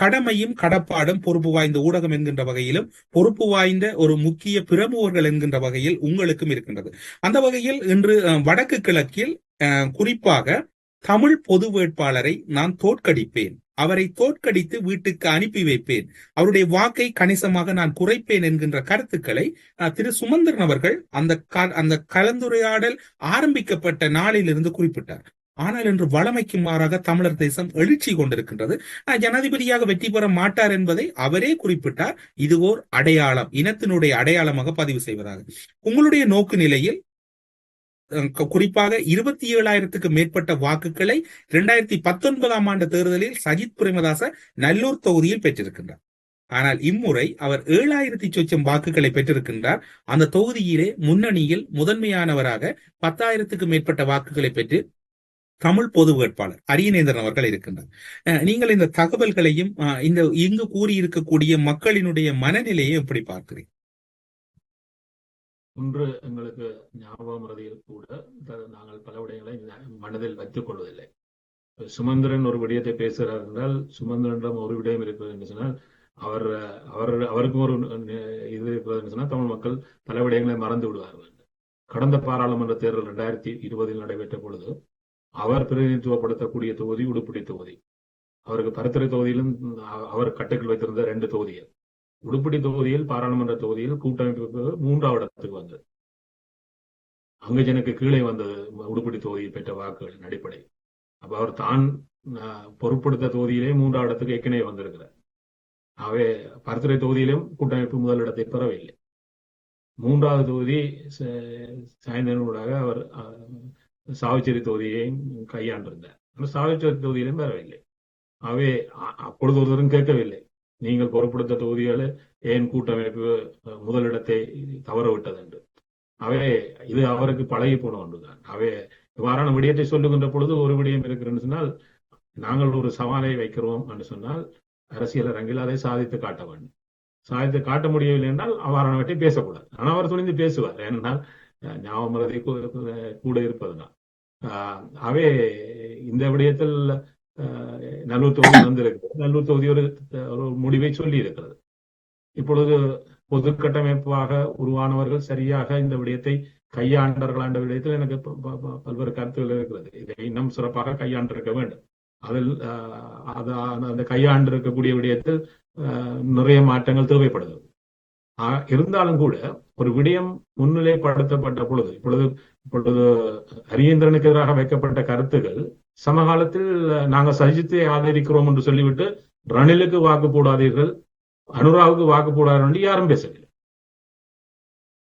கடமையும் கடப்பாடும் பொறுப்பு வாய்ந்த ஊடகம் என்கின்ற வகையிலும் பொறுப்பு வாய்ந்த ஒரு முக்கிய பிரமுக என்கின்ற வகையில் உங்களுக்கும் இருக்கின்றது. அந்த வகையில் இன்று வடக்கு கிழக்கில் குறிப்பாக தமிழ் பொது வேட்பாளரை நான் தோற்கடிப்பேன், அவரை தோற்கடித்து வீட்டுக்கு அனுப்பி வைப்பேன், அவருடைய வாக்கை கணிசமாக நான் குறைப்பேன் என்கின்ற கருத்துக்களை திரு சுமந்திரன் அவர்கள் அந்த கலந்துரையாடல் ஆரம்பிக்கப்பட்ட நாளிலிருந்து குறிப்பிட்டார். ஆனால் இன்று வளமைக்கு மாறாக தமிழர் தேசம் எழுச்சி கொண்டிருக்கின்றது. ஜனாதிபதியாக வெற்றி பெற மாட்டார் என்பதை அவரே குறிப்பிட்டார். இது ஓர் அடையாளம், இனத்தினுடைய அடையாளமாக பதிவு செய்வதாக. உங்களுடைய நோக்கு நிலையில் குறிப்பாக 27,000க்கு மேற்பட்ட வாக்குகளை 2019 ஆண்டு தேர்தலில் சஜித் பிரேமதாச நல்லூர் தொகுதியில் பெற்றிருக்கின்றார். ஆனால் இம்முறை அவர் 7,000 சொச்சம் வாக்குகளை பெற்றிருக்கின்றார். அந்த தொகுதியிலே முன்னணியில் முதன்மையானவராக 10,000க்கு மேற்பட்ட வாக்குகளை பெற்று தமிழ் பொது வேட்பாளர் அரியநேந்திரன் அவர்கள் இருக்கின்றார். நீங்கள் இந்த தகவல்களையும் இங்கு கூறியிருக்கக்கூடிய மக்களினுடைய மனநிலையை எப்படி பார்க்கிறீங்க? ஒன்று, எங்களுக்கு ஞாபகம் மறதியில் கூட நாங்கள் பல விடயங்களை மனதில் வைத்துக் கொள்வதில்லை. சுமந்திரன் ஒரு விடயத்தை பேசுகிறார் என்றால், சுமந்திரனிடம் ஒரு விடயம் இருக்கிறது என்று சொன்னால், அவருக்கும் ஒரு இது இருக்கிறது என்று சொன்னால், தமிழ் மக்கள் பல விடயங்களை மறந்து விடுவார்கள். கடந்த பாராளுமன்ற தேர்தல் 2020 நடைபெற்ற பொழுது அவர் பிரதிநிதித்துவப்படுத்தக்கூடிய தொகுதி உடுப்பிட்டி தொகுதி. அவருக்கு பருத்திரை தொகுதியிலும் அவர் கட்டுக்குள் வைத்திருந்த 2 தொகுதிகள். உடுப்பிட்டி தொகுதியில் பாராளுமன்ற தொகுதியில் கூட்டமைப்புக்கு 3வது இடத்துக்கு வந்தது. அங்கஜனுக்கு கீழே வந்தது உடுப்பிட்டி தொகுதியில் பெற்ற வாக்குகளின் அடிப்படை. அப்ப அவர் தான் பொறுப்படுத்த தொகுதியிலே 3வது இடத்துக்கு ஏற்கனவே வந்திருக்கிறார். ஆகவே பருத்திரை தொகுதியிலும் கூட்டமைப்பு முதலிடத்தை பெறவில்லை. 3வது தொகுதி சாய்ந்தனூடாக அவர் சாவச்சேரி தொகுதியை கையாண்டிருந்தார். சாவச்சேரி தொகுதியிலும் பெறவில்லை. ஆகவே அப்பொழுது ஒருவரும் கேட்கவில்லை, நீங்கள் பொறுப்படுத்த தொகுதிகளை ஏன் கூட்டமைப்பு முதலிடத்தை தவற விட்டது என்று. அவே இது அவருக்கு பழகி போன ஒன்றுதான். அவே இவ்வாறான விடயத்தை சொல்லுகின்ற பொழுது ஒரு விடயம் இருக்கிறன்னு சொன்னால், நாங்கள் ஒரு சவாலை வைக்கிறோம் என்று சொன்னால் அரசியல் அரங்கில் அதை சாதித்து காட்ட வேண்டும். சாதித்து காட்ட முடியவில்லை என்றால் அவ்வாறானவற்றை பேசக்கூடாது. ஆனால் அவர் துணிந்து பேசுவார், ஏனென்றால் ஞாபகமறதி கூட இருப்பதுதான். அவே இந்த விடயத்தில் நல்லூர் தொகுதி வந்திருக்கிறது. நல்லூர் தொகுதி ஒரு முடிவை சொல்லி இருக்கிறது. இப்பொழுது பொது கட்டமைப்பாக உருவானவர்கள் சரியாக இந்த விடயத்தை கையாண்டார்களா என்ற விடயத்தில் எனக்கு பல்வேறு கருத்துகள் இருக்கிறது. இதை இன்னும் சிறப்பாக கையாண்டிருக்க வேண்டும். அதில் அந்த கையாண்டிருக்கக்கூடிய விடயத்தில் நிறைய மாற்றங்கள் தேவைப்படுகிறது. இருந்தாலும் கூட ஒரு விடயம் முன்னிலைப்படுத்தப்பட்ட பொழுது, இப்பொழுது ஹரியேந்திரனுக்கு எதிராக வைக்கப்பட்ட கருத்துக்கள் சமகாலத்தில் நாங்கள் சஜித்தை ஆதரிக்கிறோம் என்று சொல்லிவிட்டு ரணிலுக்கு வாக்கு போடாதீர்கள், அனுராவுக்கு வாக்கு போடாதீர்கள் என்று யாரும் பேசவில்லை.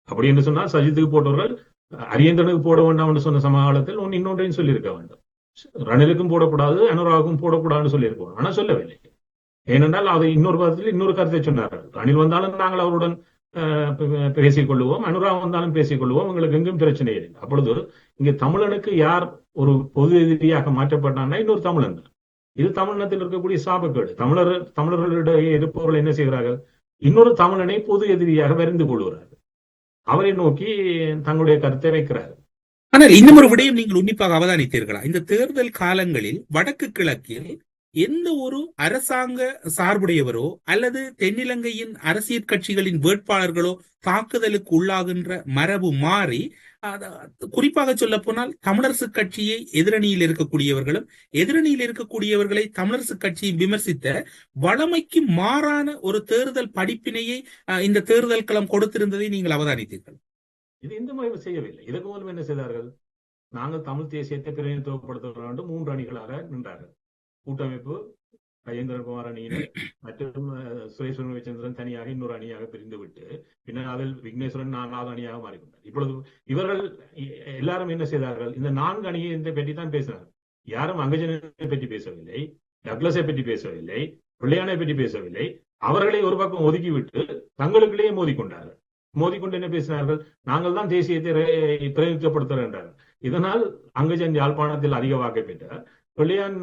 அப்படி என்று சொன்னால் சஜித்துக்கு போட்டவர்கள் ஹரியேந்திரனுக்கு போட வேண்டாம் என்று சொன்ன சமகாலத்தில் இன்னொன்றையும் சொல்லியிருக்க வேண்டும். ரணிலுக்கும் போடக்கூடாது, அனுராவுக்கும் போடக்கூடாதுன்னு சொல்லியிருக்கோம். ஆனால் சொல்லவில்லை. ஏனென்றால் அது இன்னொரு பதத்தில் இன்னொரு கருத்தை சொன்னார்கள். ரணில் வந்தாலும் நாங்கள் அவருடன் பேசிக் கொள்வோம், அனுராக் வந்தாலும் பேசிக் கொள்வோம், உங்களுக்கு எங்கும் பிரச்சனை இல்லை. அப்பொழுது இங்கு தமிழனுக்கு யார் ஒரு பொது எதிரியாக மாற்றப்பட்டான்னா இன்னொரு தமிழன். இது தமிழினத்தில் இருக்கக்கூடிய சாபக்கேடு. தமிழர்களிடையே இருப்பவர்கள் என்ன செய்கிறார்கள், இன்னொரு தமிழனை பொது எதிரியாக வரிந்து கொள்கிறார்கள். அவரை நோக்கி தங்களுடைய கருத்தை வைக்கிறார்கள். ஆனால் இன்னும் ஒரு விடயம் நீங்கள் உன்னிப்பாக அவதானித்தீர்களா? இந்த தேர்தல் காலங்களில் வடக்கு கிழக்கில் எந்த ஒரு அரசாங்க சார்புடையவரோ அல்லது தென்னிலங்கையின் அரசியல் கட்சிகளின் வேட்பாளர்களோ தாக்குதலுக்கு உள்ளாகின்ற மரபு மாறி, குறிப்பாக சொல்ல போனால் தமிழரசு கட்சியை எதிரணியில் இருக்கக்கூடியவர்களும் எதிரணியில் இருக்கக்கூடியவர்களை தமிழரசு கட்சியை விமர்சித்த வளமைக்கு மாறான ஒரு தேர்தல் படிப்பினையை இந்த தேர்தல் களம் கொடுத்திருந்ததை நீங்கள் அவதானித்தீர்கள். இது இந்த மாதிரி செய்யவில்லை. இதற்கு மூலம் என்ன செய்தார்கள், நாங்கள் தமிழ் தேசியத்தை பிரதிநிதித்துவப்படுத்த வேண்டும் 3 அணிகளாக நின்றார்கள். கூட்டமைப்பு கஜேந்திரகுமார் அணியினர் மற்றும் சுரேஷ் ரவிச்சந்திரன் தனியாக இன்னொரு அணியாக பிரிந்து விட்டு பின்னர் அதில் விக்னேஸ்வரன் 4வது அணியாக மாறிக்கொண்டார். இப்பொழுது இவர்கள் எல்லாரும் என்ன செய்தார்கள், இந்த 4 அணியை பற்றி தான் பேசினார்கள். யாரும் அங்கஜனை பற்றி பேசவில்லை, டக்ளஸை பற்றி பேசவில்லை, பிள்ளையானை பற்றி பேசவில்லை. அவர்களை ஒரு பக்கம் ஒதுக்கிவிட்டு தங்களுக்குள்ளேயே மோதிக்கொண்டார்கள். மோதிக்கொண்டு என்ன பேசினார்கள், நாங்கள் தான் தேசியத்தை பிரதிநிதித்துவப்படுத்துகிறோம் என்றார்கள். இதனால் அங்கஜன் யாழ்ப்பாணத்தில் அதிக வாக்கை பெற்றார், பிள்ளையான்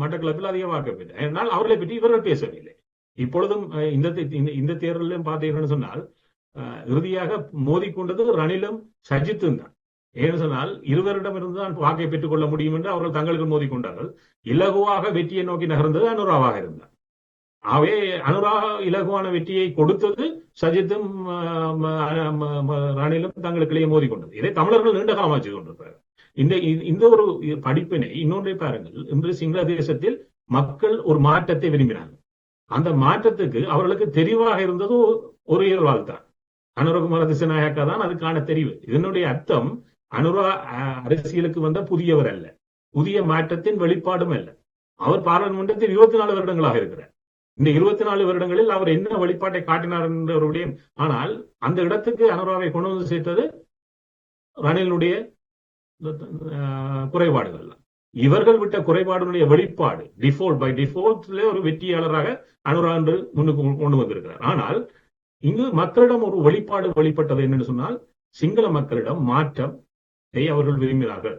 மட்டக்களப்பில் அதிக வாக்கு பெற்றார். ஆனால் அவர்களை பற்றி இவர்கள் பேசவில்லை. இப்பொழுதும் இந்த தேர்தலிலும் பார்த்தீங்கன்னு சொன்னால் இறுதியாக மோதிக்கொண்டது ரணிலும் சஜித்தும் தான். ஏன்னு சொன்னால் இருவரிடமிருந்து தான் வாக்கை பெற்றுக் கொள்ள முடியும் என்று அவர்கள் தங்களுக்கு மோதிக்கொண்டார்கள். இலகுவாக வெற்றியை நோக்கி நகர்ந்தது அனுராவாக இருந்தார். ஆகவே அனுராக இலகுவான வெற்றியை கொடுத்தது சஜித்தும் ரணிலும் தங்களுக்கிடையே மோதிக்கொண்டது. இதை தமிழர்கள் நீண்ட காலமாக செய்து கொண்டிருக்கிறார்கள். இந்த ஒரு படிப்பினை இன்னொன்றை பாருங்கள். இன்று சிங்கள தேசத்தில் மக்கள் ஒரு மாற்றத்தை விரும்பினார்கள். அந்த மாற்றத்துக்கு அவர்களுக்கு தெரிவாக இருந்தது ஒரு இயல்பால் தான். அனுரகுமார திசநாயக்கா தான் அதுக்கான தெரிவு. இதனுடைய அர்த்தம் அனுரா அரசியலுக்கு வந்த புதியவர் அல்ல, புதிய மாற்றத்தின் வெளிப்பாடும் அல்ல. அவர் பாராளுமன்றத்தில் 24 வருடங்களாக இருக்கிறார். இந்த 24 வருடங்களில் அவர் என்ன வெளிப்பாட்டை காட்டினார் என்ற ஒரு விடயம். ஆனால் அந்த இடத்துக்கு அனுராவை கொண்டு வந்து சேர்த்தது ரணிலுடைய குறைபாடுகள். இவர்கள் விட்ட குறைபாடுடைய வெளிப்பாடு டிஃபால்ட்ல ஒரு வெற்றியாளராக அனுரா என்று முன்னுக்கு கொண்டு வந்திருக்கிறார். ஆனால் இங்கு மக்களிடம் ஒரு வெளிப்பட்டது என்னன்னு சொன்னால், சிங்கள மக்களிடம் மாற்றத்தை அவர்கள் விரும்பினார்கள்.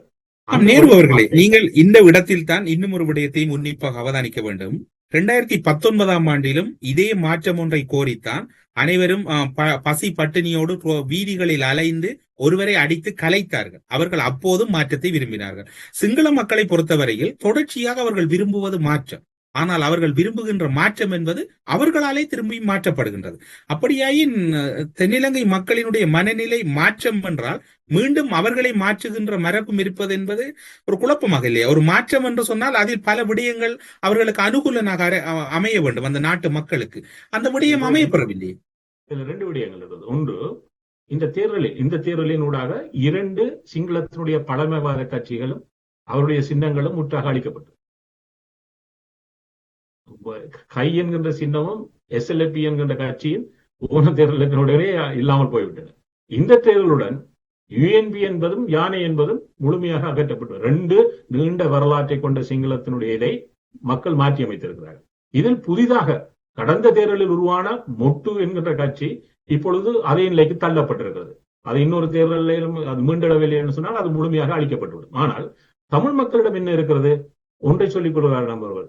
நேரு அவர்களே, நீங்கள் இந்த இடத்தில் தான் இன்னும் ஒரு விடயத்தையும் உன்னிப்பாக அவதானிக்க வேண்டும். 2019ஆம் ஆண்டிலும் இதே மாற்றம் ஒன்றை கோரித்தான் அனைவரும் பசி பட்டினியோடு வீதிகளில் அலைந்து ஒருவரை அடித்து கலைத்தார்கள். அவர்கள் அப்போதும் மாற்றத்தை விரும்பினார்கள். சிங்கள மக்களை பொறுத்தவரையில் தொடர்ச்சியாக அவர்கள் விரும்புவது மாற்றம். ஆனால் அவர்கள் விரும்புகின்ற மாற்றம் என்பது அவர்களாலே திரும்பி மாற்றப்படுகின்றது. அப்படியாயின் தென்னிலங்கை மக்களினுடைய மனநிலை மாற்றம் என்றால் மீண்டும் அவர்களை மாற்றுகின்ற மரபும் இருப்பது என்பது ஒரு குழப்பமாக இல்லையா? ஒரு மாற்றம் என்று சொன்னால் அதில் பல விடயங்கள் அவர்களுக்கு அனுகூலனாக அமைய வேண்டும் அந்த நாட்டு மக்களுக்கு. அந்த விடயம் அமையப்படவில்லை. இதுல 2 விடயங்கள் இருக்குது. ஒன்று, இந்த தேர்தலினூடாக 2 சிங்களத்தினுடைய பழமைவாத கட்சிகளும் அவருடைய சின்னங்களும் முற்றாக அளிக்கப்பட்டது. கை என்கின்ற சின்னமும் SLP என்கின்ற கட்சியின் போன தேர்தலுடனே இல்லாமல் போய்விட்டன. இந்த தேர்தலுடன் UNP என்பதும் யானை என்பதும் முழுமையாக அகற்றப்பட்டது. 2 நீண்ட வரலாற்றை கொண்ட சிங்களத்தினுடைய இதை மக்கள் மாற்றி அமைத்திருக்கிறார்கள். இதில் புதிதாக கடந்த தேர்தலில் உருவான மொட்டு என்கின்ற கட்சி இப்பொழுது அதே நிலைக்கு தள்ளப்பட்டிருக்கிறது. அது இன்னொரு தேர்தலிலும் அது மீண்டெழவில்லை என்று சொன்னால் அது முழுமையாக அளிக்கப்பட்டுவிடும். ஆனால் தமிழ் மக்களிடம் என்ன இருக்கிறது? ஒன்றை சொல்லிக் கொள்கிறார் நம்பர்கள்,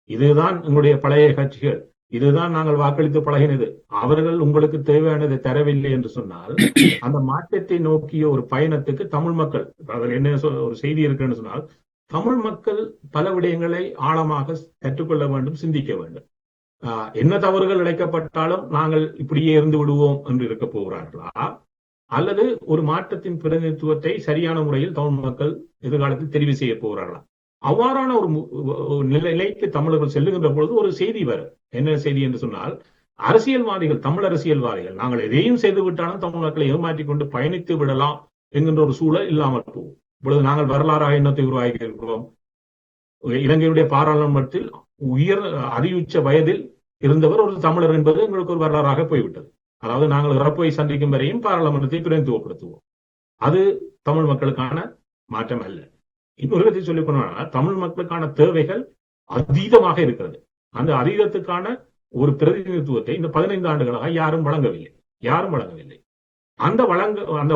இதுதான் உங்களுடைய பழைய கட்சிகள், இதுதான் நாங்கள் வாக்களித்து பழகினது, அவர்கள் உங்களுக்கு தேவையானதை தரவில்லை என்று சொன்னால் அந்த மாற்றத்தை நோக்கிய ஒரு பயணத்துக்கு தமிழ் மக்கள், அதில் என்ன ஒரு செய்தி இருக்குன்னு சொன்னால், தமிழ் மக்கள் பல விடயங்களை ஆழமாக கற்றுக்கொள்ள வேண்டும், சிந்திக்க வேண்டும். என்ன தவறுகள் இழைக்கப்பட்டாலும் நாங்கள் இப்படியே இருந்து விடுவோம் என்று இருக்க போகிறார்களா, அல்லது ஒரு மாற்றத்தின் பிரதிநிதித்துவத்தை சரியான முறையில் தமிழ் மக்கள் எதிர்காலத்தில் தெரிவு செய்ய போகிறார்களா? அவ்வாறான ஒரு நிலைக்கு தமிழர்கள் செல்லுகின்ற பொழுது ஒரு செய்தி வரும். என்ன செய்தி என்று சொன்னால், அரசியல்வாதிகள், தமிழ் அரசியல்வாதிகள், நாங்கள் எதையும் செய்து விட்டாலும் தமிழ் மக்களை ஏமாற்றிக் கொண்டு பயணித்து விடலாம் என்கின்ற ஒரு சூழல் இல்லாமல் போகும். இப்பொழுது நாங்கள் வரலாறாக எண்ணத்தை உருவாக்கி இருக்கிறோம். இலங்கையுடைய பாராளுமன்றத்தில் அதியுச்ச வயதில் இருந்தவர் ஒரு தமிழர் என்பது எங்களுக்கு ஒரு வரலாறாக போய்விட்டது. அதாவது நாங்கள் இறப்பை சந்திக்கும் வரையும் பாராளுமன்றத்தை பிரதிநிதித்துவப்படுத்துவோம். அது தமிழ் மக்களுக்கான மாற்றம் அல்ல. இன்னொரு விதத்தை சொல்லிக் கொண்டால், தமிழ் மக்களுக்கான தேவைகள் அதீதமாக இருக்கிறது. அந்த அதீதத்துக்கான ஒரு பிரதிநிதித்துவத்தை இந்த 15 ஆண்டுகளாக யாரும் வழங்கவில்லை. அந்த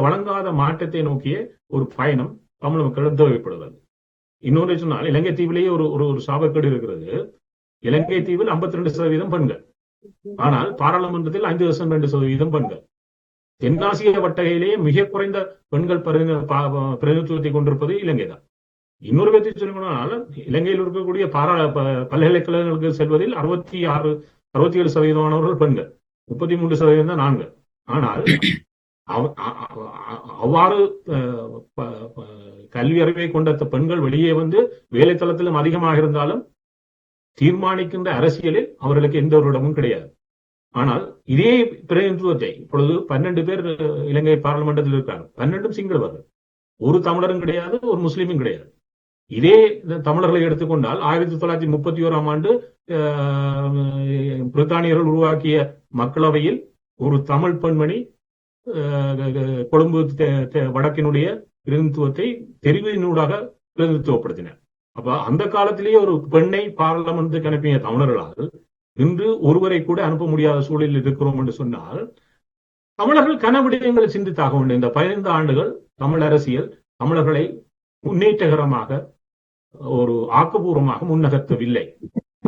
வழங்காத மாற்றத்தை நோக்கிய ஒரு பயணம் தமிழ் மக்களிடம் தேவைப்படுகிறது. இன்னொரு சொன்னால், இலங்கை தீவிலேயே ஒரு சாபக்கேடு இருக்கிறது. இலங்கை தீவில் 52% பெண்கள், ஆனால் பாராளுமன்றத்தில் 5.2% பெண்கள். தென்னாசிய வட்டகையிலேயே மிக குறைந்த பெண்கள் பிரதிநிதித்துவத்தை கொண்டிருப்பது இலங்கை தான். இன்னொரு விதத்தை சொல்லணும்னால், இலங்கையில் இருக்கக்கூடிய பல்கலைக்கழகங்களுக்கு செல்வதில் 67% பெண்கள், 33% தான் ஆண்கள். ஆனால் அவ்வாறு கல்வி அறிவை கொண்ட பெண்கள் வெளியே வந்து வேலைத்தளத்திலும் அதிகமாக இருந்தாலும் தீர்மானிக்கின்ற அரசியலில் அவர்களுக்கு எந்த ஒரு இடமும் கிடையாது. ஆனால் இதே பிரதிநிதித்துவத்தை இப்பொழுது 12 பேர் இலங்கை பாராளுமன்றத்தில் இருக்காங்க. 12 சிங்களவர்கள், ஒரு தமிழரும் கிடையாது, ஒரு முஸ்லீமும் கிடையாது. இதே தமிழர்களை எடுத்துக்கொண்டால் 1931ஆம் ஆண்டு பிரித்தானியர்கள் உருவாக்கிய மக்களவையில் ஒரு தமிழ் பெண்மணி கொழும்பு வடக்கினுடைய பிரதிநிதித்துவத்தை தெரிவினூடாக பிரதிநிதித்துவப்படுத்தினார். அப்ப அந்த காலத்திலேயே ஒரு பெண்ணை பாராளுமன்றத்துக்கு அனுப்பிய தமிழர்களால் இன்று ஒருவரை கூட அனுப்ப முடியாத சூழலில் இருக்கிறோம் என்று சொன்னால், தமிழர்கள் கனவிடயங்களை சிந்தித்தாக வேண்டும். இந்த 15 ஆண்டுகள் தமிழ் அரசியல் தமிழர்களை முன்னேற்றகரமாக ஒரு ஆக்கப்பூர்வமாக முன்னகர்த்தவில்லை.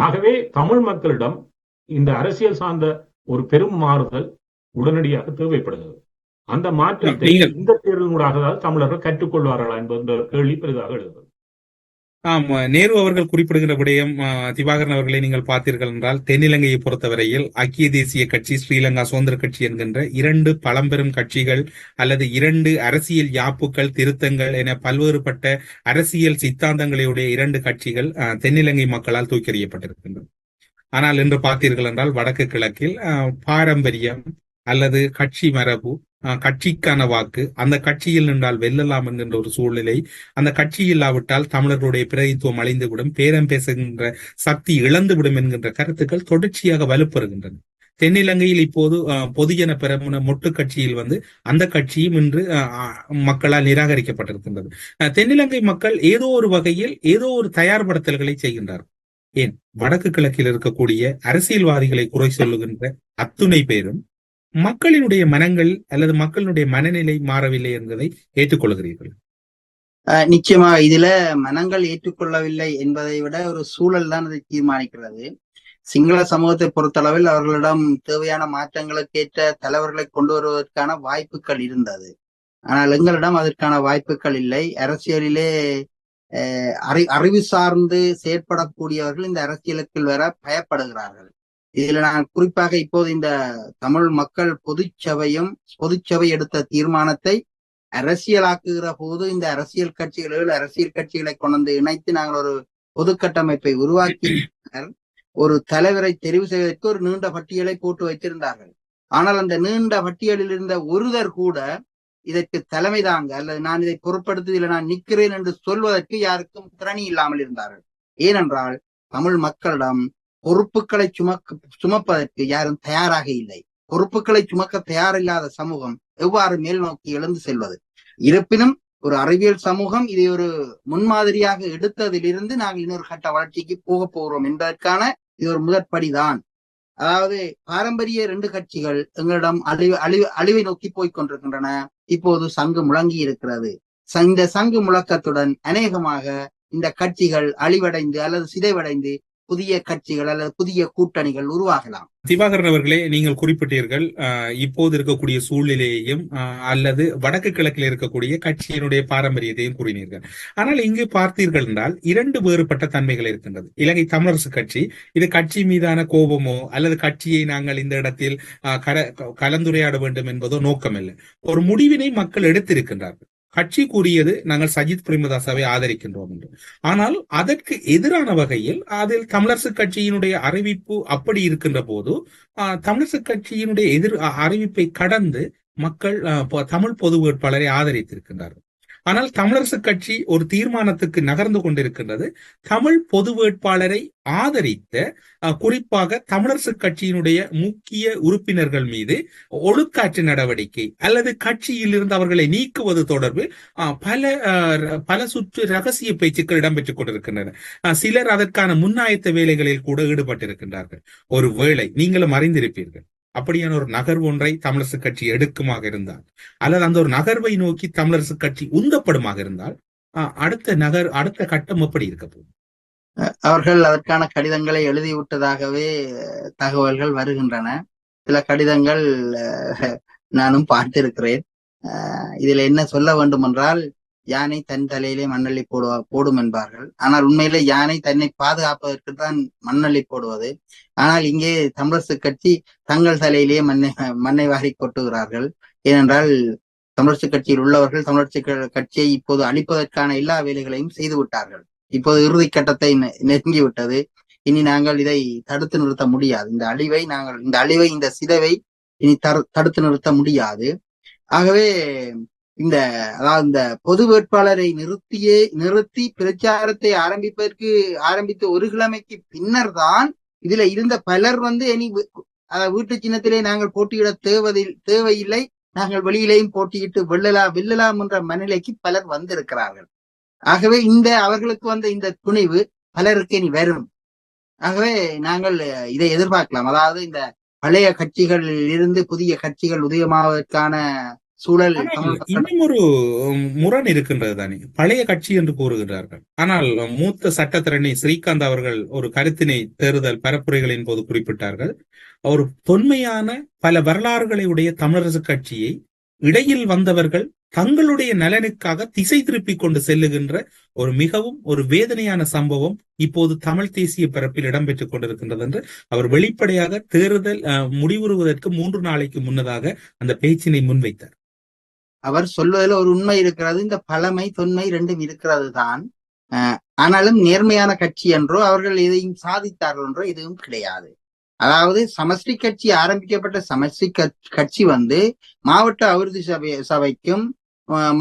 ஆகவே தமிழ் மக்களிடம் இந்த அரசியல் சார்ந்த ஒரு பெரும் மாறுதல் உடனடியாக தேவைப்படுகிறது. அந்த மாற்றத்தை இந்த தேர்தலூடாக தமிழர்கள் கற்றுக்கொள்வார்களா என்பது கேள்வி பெரிதாக எழுதுகிறது. நேரு அவர்கள் குறிப்பிடுகிற விடயம், திவாகரன் அவர்களை நீங்கள் பார்த்தீர்கள் என்றால், தென்னிலங்கையை பொறுத்தவரையில் ஐக்கிய தேசிய கட்சி, ஸ்ரீலங்கா சுதந்திர கட்சி என்கின்ற 2 பழம்பெரும் கட்சிகள் அல்லது 2 அரசியல் யாப்புக்கள், திருத்தங்கள் என பல்வேறுபட்ட அரசியல் சித்தாந்தங்களுடைய 2 கட்சிகள் தென்னிலங்கை மக்களால் தூக்கெறியப்பட்டிருக்கின்றன. ஆனால் இன்று பார்த்தீர்கள் என்றால், வடக்கு கிழக்கில் பாரம்பரியம் அல்லது கட்சி மரபு, கட்சிக்கான வாக்கு, அந்த கட்சியில் நின்றால் வெல்லலாம் என்கின்ற ஒரு சூழ்நிலை, அந்த கட்சி இல்லாவிட்டால் தமிழர்களுடைய பிரதித்துவம் அழிந்துவிடும், பேரம் பேசுகின்ற சக்தி இழந்துவிடும் என்கின்ற கருத்துக்கள் தொடர்ச்சியாக வலுப்பெறுகின்றன. தென்னிலங்கையில் இப்போது பொதுஜன பெரமுன மொட்டு கட்சியில் அந்த கட்சியும் இன்று மக்களால் நிராகரிக்கப்பட்டிருக்கின்றது. தென்னிலங்கை மக்கள் ஏதோ ஒரு வகையில் ஏதோ ஒரு தயார்படுத்தல்களை செய்கின்றார்கள். ஏன் வடக்கு கிழக்கில் இருக்கக்கூடிய அரசியல்வாதிகளை குறை சொல்லுகின்ற அத்துணை பேரும் மக்களினுடைய மனங்கள் அல்லது மக்களுடைய மனநிலை மாறவில்லை என்பதை ஏற்றுக்கொள்கிறீர்கள்? நிச்சயமா இதுல மனங்கள் ஏற்றுக்கொள்ளவில்லை என்பதை விட ஒரு சூழல் தான் அதை தீர்மானிக்கிறது. சிங்கள சமூகத்தை பொறுத்தளவில் அவர்களிடம் தேவையான மாற்றங்களுக்கு ஏற்ற தலைவர்களை கொண்டு வருவதற்கான வாய்ப்புகள் இருந்தது. ஆனால் எங்களிடம் அதற்கான வாய்ப்புகள் இல்லை. அரசியலிலே அறிவு சார்ந்து செயற்படக்கூடியவர்கள் இந்த அரசியலுக்குள் வர பயப்படுகிறார்கள். இதுல நான் குறிப்பாக இப்போது இந்த தமிழ் மக்கள் பொதுச்சபை எடுத்த தீர்மானத்தை அரசியலாக்குகிற போது இந்த அரசியல் கட்சிகளை கொண்டு இணைத்து நாங்கள் ஒரு பொது கட்டமைப்பை உருவாக்கி ஒரு தலைவரை தெரிவு செய்வதற்கு ஒரு நீண்ட பட்டியலை போட்டு வைத்திருந்தார்கள். ஆனால் அந்த நீண்ட பட்டியலில் இருந்த ஒருவர் கூட இதற்கு தலைமை தாங்க அல்லது நான் இதை பொருட்படுத்தி இதில் நான் நிற்கிறேன் என்று சொல்வதற்கு யாருக்கும் திறனி இல்லாமல் இருந்தார்கள். ஏனென்றால் தமிழ் மக்களிடம் பொறுப்புகளை சுமப்பதற்கு யாரும் தயாராக இல்லை. பொறுப்புகளை சுமக்க தயாரில்லாத சமூகம் எவ்வாறு மேல் நோக்கி எழுந்து செல்வது? இருப்பினும் ஒரு அறிவியல் சமூகம் இதை ஒரு முன்மாதிரியாக எடுத்ததிலிருந்து நாங்கள் இன்னொரு கட்ட வளர்ச்சிக்கு போக போகிறோம் என்பதற்கான இது ஒரு முதற்படிதான். அதாவது பாரம்பரிய 2 கட்சிகள் எங்களிடம் அழிவை நோக்கி போய்கொண்டிருக்கின்றன. இப்போது சங்கு முழங்கி இருக்கிறது. இந்த சங்கு முழக்கத்துடன் அநேகமாக இந்த கட்சிகள் அழிவடைந்து அல்லது சிதைவடைந்து புதிய கட்சிகள் அல்லது புதிய கூட்டணிகள் உருவாகலாம். திவாகரன் அவர்களே, நீங்கள் குறிப்பிட்டீர்கள் இப்போது இருக்கக்கூடிய சூழ்நிலையையும் அல்லது வடக்கு கிழக்கில் இருக்கக்கூடிய கட்சியினுடைய பாரம்பரியத்தையும் கூறினீர்கள். ஆனால் இங்கு பார்த்தீர்கள் என்றால் 2 வேறுபட்ட தன்மைகள் இருக்கின்றது. இலங்கை தமிழரசு கட்சி இது கட்சி மீதான கோபமோ அல்லது கட்சியை நாங்கள் இந்த இடத்தில் கலந்துரையாட வேண்டும் என்பதோ நோக்கமில்லை. ஒரு முடிவினை மக்கள் எடுத்திருக்கின்றார்கள். கட்சி கூறியது நாங்கள் சஜித் பிரேமதாசவை ஆதரிக்கின்றோம் என்று. ஆனால் அதற்கு எதிரான வகையில் அதில் தமிழரசு கட்சியினுடைய அறிவிப்பு அப்படி இருக்கின்ற போது தமிழரசு கட்சியினுடைய அறிவிப்பை கடந்து மக்கள் தமிழ் பொது வேட்பாளரை ஆதரித்திருக்கின்றார்கள். ஆனால் தமிழரசு கட்சி ஒரு தீர்மானத்துக்கு நகர்ந்து கொண்டிருக்கின்றது. தமிழ் பொது வேட்பாளரை ஆதரித்த குறிப்பாக தமிழரசு கட்சியினுடைய முக்கிய உறுப்பினர்கள் மீது ஒழுக்காற்று நடவடிக்கை அல்லது கட்சியில் இருந்து அவர்களை நீக்குவது தொடர்பு பல சுற்று ரகசிய பேச்சுக்கள் இடம்பெற்றுக் கொண்டிருக்கின்றன. சிலர் அதற்கான முன்னாயத்த வேலைகளில் கூட ஈடுபட்டிருக்கின்றார்கள். ஒரு வேளை நீங்களும் அறிந்திருப்பீர்கள், அப்படியான ஒரு நகர்வு ஒன்றை தமிழரசு கட்சி எடுக்குமாக இருந்தால் அல்லது அந்த ஒரு நகர்வை நோக்கி தமிழரசு கட்சி உந்தப்படுமாக இருந்தால் அடுத்த கட்டம் எப்படி இருக்க போகும்? அவர்கள் அதற்கான கடிதங்களை எழுதிவிட்டதாகவே தகவல்கள் வருகின்றன. சில கடிதங்கள் நானும் பார்த்திருக்கிறேன். இதுல என்ன சொல்ல வேண்டும் என்றால், யானை தன் தலையிலே மண்ணள்ளி போடும் என்பார்கள். ஆனால் உண்மையிலே யானை தன்னை பாதுகாப்பதற்கு தான் மண்ணள்ளி போடுவது. ஆனால் இங்கே தமிழரசு கட்சி தங்கள் தலையிலேயே மண்ணை வாரி கொட்டுகிறார்கள். ஏனென்றால் தமிழரசு கட்சியில் உள்ளவர்கள் தமிழரசு கட்சியை இப்போது அழிப்பதற்கான எல்லா வேலைகளையும் செய்து விட்டார்கள். இப்போது இறுதி கட்டத்தை நெருங்கிவிட்டது. இனி நாங்கள் இதை தடுத்து நிறுத்த முடியாது. இந்த அழிவை இந்த சிதைவை இனி தடுத்து நிறுத்த முடியாது. ஆகவே இந்த பொது வேட்பாளரை நிறுத்தி பிரச்சாரத்தை ஆரம்பித்து ஒரு கிழமைக்கு பின்னர் தான் இதுல இருந்த பலர் இனி வீட்டு சின்னத்திலே நாங்கள் போட்டியிட தேவையில்லை, நாங்கள் வெளியிலேயும் போட்டியிட்டு வெல்லலாம் என்ற மனநிலைக்கு பலர் வந்திருக்கிறார்கள். ஆகவே அவர்களுக்கு இந்த துணிவு பலருக்கு இனி வரும். ஆகவே நாங்கள் இதை எதிர்பார்க்கலாம். அதாவது இந்த பழைய கட்சிகளில் இருந்து புதிய கட்சிகள் உதயமாவதற்கான சூழல். இன்னும் ஒரு முரண் இருக்கின்றது தானே. பழைய கட்சி என்று கூறுகிறார்கள். ஆனால் மூத்த சட்டத்தரணி ஸ்ரீகாந்த் அவர்கள் ஒரு கருத்தினை தேர்தல் பரப்புரைகளின் போது குறிப்பிட்டார்கள். ஒரு தொன்மையான பல வரலாறுகளை உடைய தமிழரசு கட்சியை இடையில் வந்தவர்கள் தங்களுடைய நலனுக்காக திசை திருப்பிக் கொண்டு செல்லுகின்ற மிகவும் வேதனையான சம்பவம் இப்போது தமிழ் தேசிய பரப்பில் இடம்பெற்றுக் கொண்டிருக்கின்றது என்று அவர் வெளிப்படையாக தேர்தல் முடிவுறுவதற்கு 3 நாளைக்கு முன்னதாக அந்த பேச்சினை முன்வைத்தார். அவர் சொல்வதில் ஒரு உண்மை இருக்கிறது. இந்த பழமை தொன்மை 2ம் இருக்கிறது தான். ஆனாலும் நேர்மையான கட்சி என்றோ அவர்கள் எதையும் சாதித்தார்கள் என்றோ எதுவும் கிடையாது. அதாவது சமஷ்டி கட்சி ஆரம்பிக்கப்பட்ட சமஷ்டி கட்சி மாவட்ட அபிவிருத்தி சபைக்கும்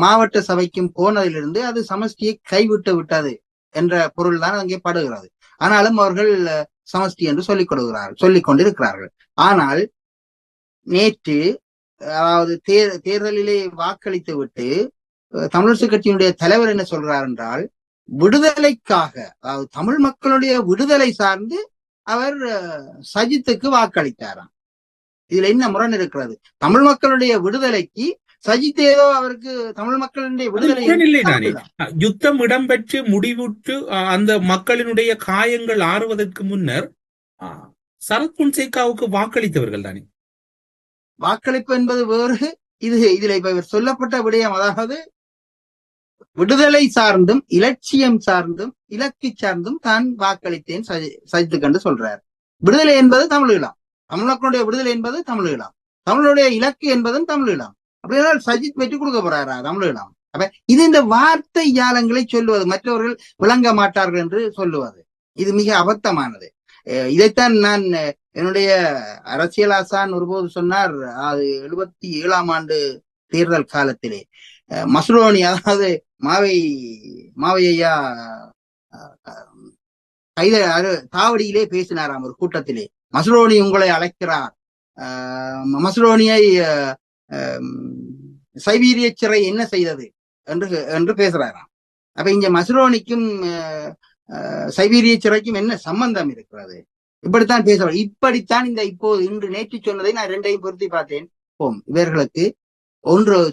மாவட்ட சபைக்கும் போனதிலிருந்து அது சமஷ்டியை கைவிட்டு விட்டது என்ற பொருள் தான் அங்கே படுகிறது. ஆனாலும் அவர்கள் சமஷ்டி என்று சொல்லிக் கொண்டிருக்கிறார்கள். ஆனால் நேற்று அதாவது தேர்தலிலே வாக்களித்து விட்டு தமிழரசு கட்சியினுடைய தலைவர் என்ன சொல்றார் என்றால், விடுதலைக்காக, அதாவது தமிழ் மக்களுடைய விடுதலை சார்ந்து அவர் சஜித்துக்கு வாக்களித்தாராம். இதுல என்ன முரண் இருக்கிறது? தமிழ் மக்களுடைய விடுதலைக்கு சஜித் ஏதோ அவருக்கு தமிழ் மக்களுடைய விடுதலை யுத்தம் இடம்பெற்று முடிவுற்று அந்த மக்களினுடைய காயங்கள் ஆறுவதற்கு முன்னர் சரத் பொன்சேகாவுக்கு வாக்களித்தவர்கள் தானே. வாக்களிப்பு என்பது வேறு. இதுல இப்ப சொல்லப்பட்ட விடயம், அதாவது விடுதலை சார்ந்தும் இலட்சியம் சார்ந்தும் இலக்கு சார்ந்தும் தான் வாக்களித்தேன் சஜித்துக்கு என்று சொல்றார். விடுதலை என்பது தமிழீழம், தமிழர்களுடைய விடுதலை என்பது தமிழீழம், தமிழுடைய இலக்கு என்பதும் தமிழீழம். அப்படியானால் சஜித் வெற்றி கொடுக்க போறாரா தமிழீழம்? அப்ப இது இந்த வார்த்தை ஜாலங்களை சொல்லுவது, மற்றவர்கள் விளங்க மாட்டார்கள் என்று சொல்லுவது, இது மிக அபத்தமானது. இதைத்தான் நான் என்னுடைய அரசியல் ஆசான் ஒருபோது சொன்னார். அது 77ஆம் ஆண்டு தேர்தல் காலத்திலே மஸ்ரோனி, அதாவது மாவையா தாவடியிலே பேசினாராம் ஒரு கூட்டத்திலே. மஸ்ரோனி உங்களை அழைக்கிறார், மஸ்ரோனியை சைபீரிய சிறை என்ன செய்தது என்று பேசுறாராம். அப்ப இங்க மஸ்ரோனிக்கும் சைபீரிய சிறைக்கும் என்ன சம்பந்தம் இருக்கிறது? இப்படித்தான் பேசுறாரு. இப்படித்தான் இன்று நேற்று சொன்னதை நான் ரெண்டையும் பொருத்தி பார்த்தேன். இவர்களுக்கு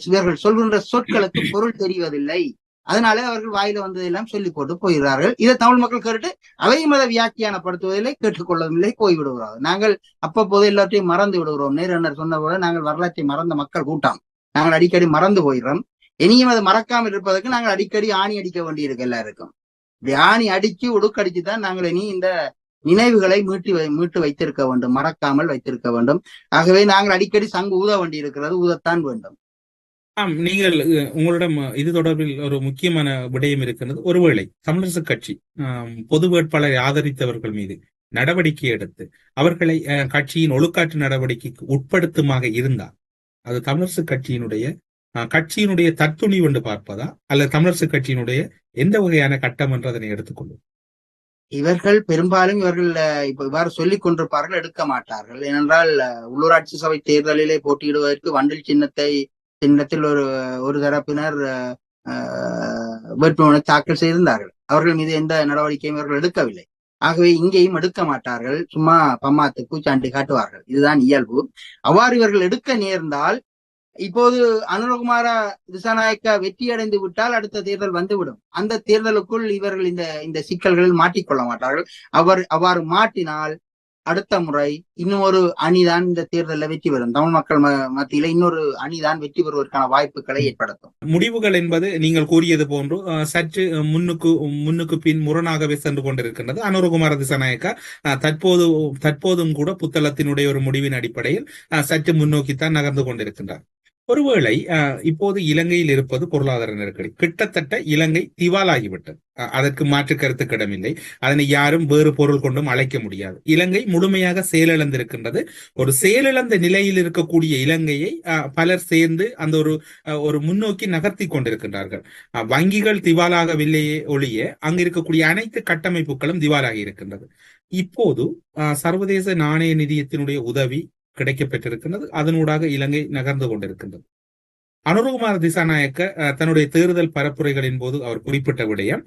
இவர்கள் சொல்கின்ற சொற்களுக்கு பொருள் தெரிவதில்லை. அதனால அவர்கள் வாயில வந்ததெல்லாம் சொல்லி போட்டு போகிறார்கள். இதை தமிழ் மக்கள் கேட்டு அவையும் அதை வியாக்கியானப்படுத்துவதில்லை, கேட்டுக்கொள்ளவில்லை, போய்விடுகிறார்கள். நாங்கள் அப்பப்போது எல்லாத்தையும் மறந்து விடுகிறோம். நேரனர் சொன்ன போல நாங்கள் வரலாற்றை மறந்த மக்கள் கூட்டம். நாங்கள் அடிக்கடி மறந்து போயிடுறோம். இனியும் அதை மறக்காமல் இருப்பதற்கு நாங்கள் அடிக்கடி ஆணி அடிக்க வேண்டியிருக்கு எல்லாருக்கும். இப்படி ஆணி அடிச்சு உடுக்கடிச்சு தான் நாங்கள் இனி இந்த நினைவுகளை மீட்டு வைத்திருக்க வேண்டும், மறக்காமல் வைத்திருக்க வேண்டும். ஆகவே நாங்கள் அடிக்கடி சங்கு ஊத வேண்டி இருக்கிறது, ஊதத்தான் வேண்டும். நீங்கள் உங்களிடம் இது தொடர்பில் ஒரு முக்கியமான விடயம் இருக்கிறது. ஒருவேளை தமிழரசு கட்சி பொது வேட்பாளரை ஆதரித்தவர்கள் மீது நடவடிக்கை எடுத்து அவர்களை கட்சியின் ஒழுக்காற்று நடவடிக்கைக்கு உட்படுத்துமாக இருந்தால் அது தமிழரசு கட்சியினுடைய தத்துணிவு என்று பார்ப்பதா அல்லது தமிழரசு கட்சியினுடைய எந்த வகையான கட்டம் என்று அதனை எடுத்துக்கொள்ளும்? இவர்கள் பெரும்பாலும் இப்ப இவ்வாறு சொல்லிக் கொண்டிருப்பார்கள், எடுக்க மாட்டார்கள். ஏனென்றால் உள்ளூராட்சி சபை தேர்தலிலே போட்டியிடுவதற்கு வண்டில் சின்னத்தில் ஒரு தரப்பினர் வேட்புமனு தாக்கல் செய்திருந்தார்கள். அவர்கள் மீது எந்த நடவடிக்கையும் இவர்கள் எடுக்கவில்லை. ஆகவே இங்கேயும் எடுக்க மாட்டார்கள். சும்மா பம்மாத்து பூச்சாண்டி காட்டுவார்கள். இதுதான் இயல்பு. அவ்வாறு இவர்கள் எடுக்க நேர்ந்தால், இப்போது அனுரகுமார திசாநாயக்கா வெற்றி அடைந்து விட்டால் அடுத்த தேர்தல் வந்துவிடும். அந்த தேர்தலுக்குள் இவர்கள் இந்த சிக்கல்களில் மாட்டிக்கொள்ள மாட்டார்கள். அவ்வாறு மாட்டினால் அடுத்த முறை இன்னும் ஒரு அணிதான் இந்த தேர்தலில் வெற்றி பெறும். தமிழ் மக்கள் மத்தியில இன்னொரு அணிதான் வெற்றி பெறுவதற்கான வாய்ப்புகளை ஏற்படுத்தும். முடிவுகள் என்பது நீங்கள் கூறியது போன்று சற்று முன்னுக்கு பின் முரணாகவே சென்று கொண்டிருக்கின்றது. அனுரகுமார திசாநாயக்கா தற்போதும் கூட புத்தளத்தினுடைய ஒரு முடிவின் அடிப்படையில் சற்று முன்னோக்கித்தான் நகர்ந்து கொண்டிருக்கின்றார். ஒருவேளை இப்போது இலங்கையில் இருப்பது பொருளாதார நெருக்கடி. கிட்டத்தட்ட இலங்கை திவாலாகிவிட்டது. அதற்கு மாற்று கருத்துக்கிடமில்லை. அதனை யாரும் வேறு பொருள் கொண்டும் அழைக்க முடியாது. இலங்கை முழுமையாக செயலிழந்திருக்கின்றது. ஒரு செயலிழந்த நிலையில் இருக்கக்கூடிய இலங்கையை பலர் சேர்ந்து அந்த ஒரு முன்னோக்கி நகர்த்தி கொண்டிருக்கின்றார்கள். வங்கிகள் திவாலாகவில்லையே ஒழிய அங்கு இருக்கக்கூடிய அனைத்து கட்டமைப்புகளும் திவாலாகி இருக்கின்றது. இப்போது சர்வதேச நாணய நிதியத்தினுடைய உதவி கிடைக்கப்பெற்றிருக்கின்றது. அதனூடாக இலங்கை நகர்ந்து கொண்டிருக்கின்றது. அனுரகுமார திசாநாயக்க தன்னுடைய தேர்தல் பரப்புரைகளின் போது அவர் குறிப்பிட்ட விடயம்,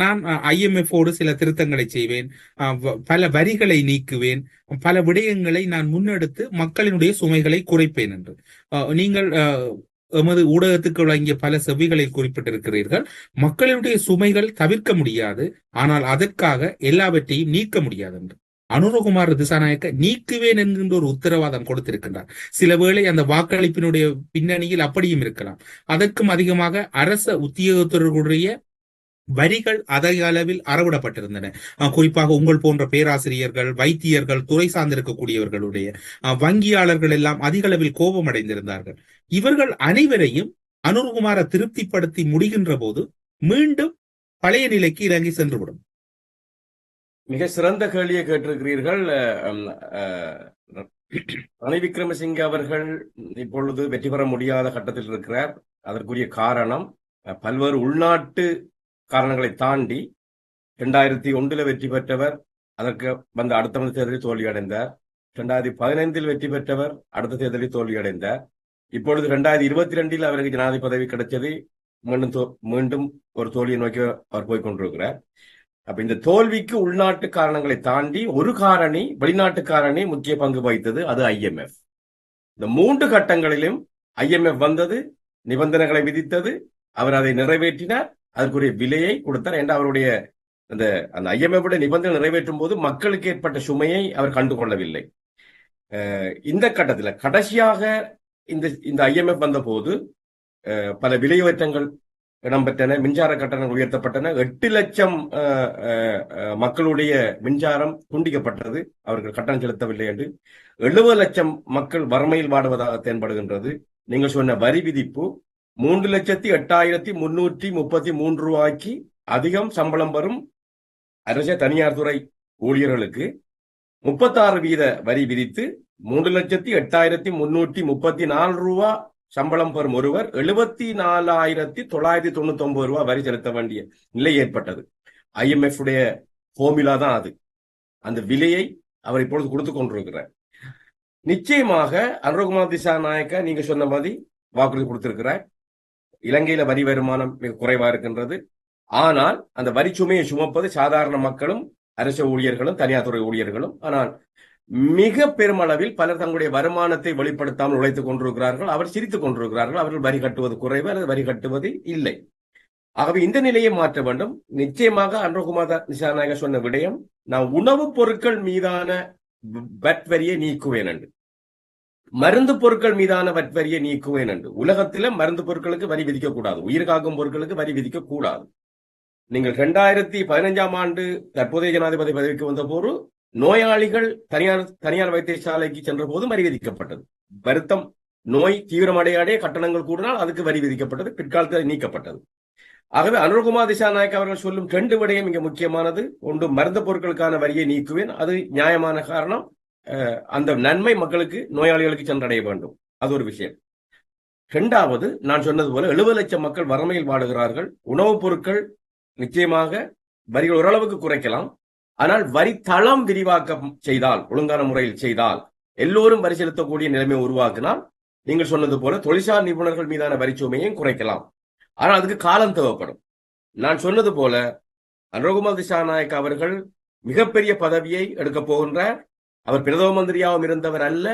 நான் IMF-ஓடு சில திருத்தங்களை செய்வேன், பல வரிகளை நீக்குவேன், பல விடயங்களை நான் முன்னெடுத்து மக்களினுடைய சுமைகளை குறைப்பேன் என்று. நீங்கள் எமது ஊடகத்துக்கு வழங்கிய பல செவிகளை குறிப்பிட்டிருக்கிறீர்கள். மக்களினுடைய சுமைகள் தவிர்க்க முடியாது, ஆனால் அதற்காக எல்லாவற்றையும் நீக்க முடியாது என்று. அனுரகுமார திசாநாயக்க நீக்குவேன் என்கின்ற ஒரு உத்தரவாதம் கொடுத்திருக்கின்றார். சில வேளை அந்த வாக்களிப்பினுடைய பின்னணியில் அப்படியும் இருக்கலாம். அதற்கும் அதிகமாக அரச உத்தியோகத்தர்களுடைய வரிகள் அதிக அளவில் அறவிடப்பட்டிருந்தன. குறிப்பாக உங்கள் போன்ற பேராசிரியர்கள், வைத்தியர்கள், துறை சார்ந்திருக்கக்கூடியவர்களுடைய வங்கியாளர்கள் எல்லாம் அதிக அளவில் கோபம் அடைந்திருந்தார்கள். இவர்கள் அனைவரையும் அனுரகுமார திருப்திப்படுத்தி முடிகின்ற போது மீண்டும் பழைய நிலைக்கு இறங்கி சென்றுவிடும். மிக சிறந்த கேள்வியை கேட்டிருக்கிறீர்கள். ரணில் விக்ரமசிங்கே அவர்கள் இப்பொழுது வெற்றி பெற முடியாத கட்டத்தில் இருக்கிறார். அதற்குரிய காரணம் பல்வேறு உள்நாட்டு காரணங்களை தாண்டி 2001 வெற்றி பெற்றவர், அதற்கு வந்த அடுத்த தேர்தலில் தோல்வியடைந்தார். 2015 வெற்றி பெற்றவர், அடுத்த தேர்தலில் தோல்வியடைந்தார். இப்பொழுது 2022 அவருக்கு ஜனாதிபதி பதவி கிடைச்சது. மீண்டும் ஒரு தோல்வியை நோக்கி அவர் போய்கொண்டிருக்கிறார். அப்ப இந்த தோல்விக்கு உள்நாட்டு காரணங்களை தாண்டி ஒரு காரணி, வெளிநாட்டு காரணி முக்கிய பங்கு வகித்தது. அது IMF. இந்த 3 கட்டங்களிலும் IMF வந்தது, நிபந்தனைகளை விதித்தது, அவர் அதை நிறைவேற்றினார், அதற்குரிய விலையை கொடுத்தார். என்ற அவருடைய அந்த IMF நிபந்தனை நிறைவேற்றும் போது மக்களுக்கு ஏற்பட்ட சுமையை அவர் கண்டுகொள்ளவில்லை. இந்த கட்டத்தில் கடைசியாக இந்த IMF வந்த போது பல விலையேற்றங்கள் இடம்பெற்றன, மின்சார கட்டணங்கள் உயர்த்தப்பட்டன, 8 லட்சம் மக்களுடைய மின்சாரம் துண்டிக்கப்பட்டது, அவர்கள் கட்டணம் செலுத்தவில்லை என்று. 70 லட்சம் மக்கள் வறுமையில் வாடுவதாக தென்படுகின்றது. நீங்கள் சொன்ன வரி விதிப்பு 3,08,333 ரூபாய்க்கு அதிகம் சம்பளம் வரும் அரச தனியார் துறை ஊழியர்களுக்கு 36% வரி விதித்து 3,08,334 ரூபா சம்பளம் பெறும் ஒருவர் 74,999 ரூபாய் வரி செலுத்த வேண்டிய நிலை ஏற்பட்டது. IMF உடைய ஃபார்முலா தான் அது. அந்த விலையை அவர் இப்பொழுது கொடுத்து கொண்டிருக்கிறார். நிச்சயமாக அனுரகுமார் திசாநாயக்க நீங்க சொன்ன மாதிரி வாக்குறுதி கொடுத்திருக்கிறார். இலங்கையில வரி வருமானம் மிக குறைவா இருக்கின்றது. ஆனால் அந்த வரி சுமையை சுமப்பது சாதாரண மக்களும் அரசு ஊழியர்களும் தனியார் துறை ஊழியர்களும். ஆனால் மிக பெருமளவில் பலர் தங்களுடைய வருமானத்தை வெளிப்படுத்தாமல் உழைத்துக் கொண்டிருக்கிறார்கள். அவர் சிரித்துக் கொண்டிருக்கிறார்கள். அவர்கள் வரி கட்டுவது குறைவு அல்லது வரி கட்டுவது இல்லை. ஆகவே இந்த நிலையை மாற்ற வேண்டும். நிச்சயமாக அனுரகுமார் திசாநாயக்க சொன்ன விடயம், நான் உணவுப் பொருட்கள் மீதான வட் வரியை நீக்குவேன் என்று, மருந்து பொருட்கள் மீதான வட் வரியை நீக்குவேன் என்று. உலகத்தில மருந்து பொருட்களுக்கு வரி விதிக்க கூடாது, உயிர் காக்கும் பொருட்களுக்கு வரி விதிக்க கூடாது. நீங்கள் 2015ஆம் ஆண்டு தற்போதைய ஜனாதிபதி பதவிக்கு வந்த போது நோயாளிகள் தனியார் வைத்தியசாலைக்கு சென்ற போது வரி விதிக்கப்பட்டது. வருத்தம் நோய் தீவிரமடையாடைய கட்டணங்கள் கூடினால் அதுக்கு வரி விதிக்கப்பட்டது, பிற்காலத்தில் நீக்கப்பட்டது. ஆகவே அனுரகுமார் திசாநாயக்க அவர்கள் சொல்லும் 2 விடயம் இங்க முக்கியமானது. ஒன்று, மருந்து பொருட்களுக்கான வரியை நீக்குவேன், அது நியாயமான காரணம், அந்த நன்மை மக்களுக்கு நோயாளிகளுக்கு சென்றடைய வேண்டும், அது ஒரு விஷயம். 2வது, நான் சொன்னது போல 70 லட்சம் மக்கள் வறுமையில் வாடுகிறார்கள். உணவுப் பொருட்கள் நிச்சயமாக வரிகள் ஓரளவுக்கு குறைக்கலாம். ஆனால் வரி தளம் விரிவாக்கம் செய்தால், ஒழுங்கான முறையில் செய்தால், எல்லோரும் வரி செலுத்தக்கூடிய நிலைமையை உருவாக்கினால், நீங்கள் சொன்னது போல தொழிற்சார் நிபுணர்கள் மீதான வரி சுமையையும் குறைக்கலாம். ஆனால் அதுக்கு காலம் தேவைப்படும். நான் சொன்னது போல அனுரகுமார் திசாநாயக்க அவர்கள் மிகப்பெரிய பதவியை எடுக்க போகின்றார். அவர் பிரதம மந்திரியாகவும் இருந்தவர் அல்ல,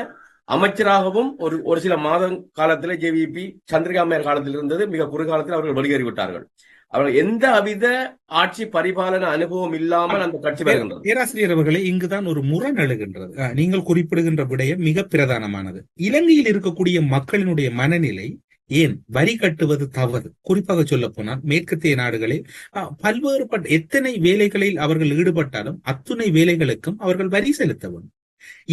அமைச்சராகவும் ஒரு சில மாதம் காலத்தில் JVP சந்திரிகா மேயர் காலத்தில் இருந்தது. மிக குறுகாலத்தில் அவர்கள் வெளியேறிவிட்டார்கள். அவர்கள் எந்த அவித ஆட்சி பரிபாலன அனுபவம் இல்லாமல் அந்த கட்சி வருகின்றது. பேராசிரியர் அவர்களே, இங்குதான் ஒரு முரண் எழுகின்றது. நீங்கள் குறிப்பிடுகின்ற விடயம் மிக பிரதானமானது. இலங்கையில் இருக்கக்கூடிய மக்களினுடைய மனநிலை, ஏன் வரி கட்டுவது தவறு? குறிப்பாக சொல்ல போனால் மேற்கத்திய நாடுகளில் பல்வேறுபட்ட எத்தனை வேலைகளில் அவர்கள் ஈடுபட்டாலும் அத்துணை வேலைகளுக்கும் அவர்கள் வரி செலுத்த வேண்டும்.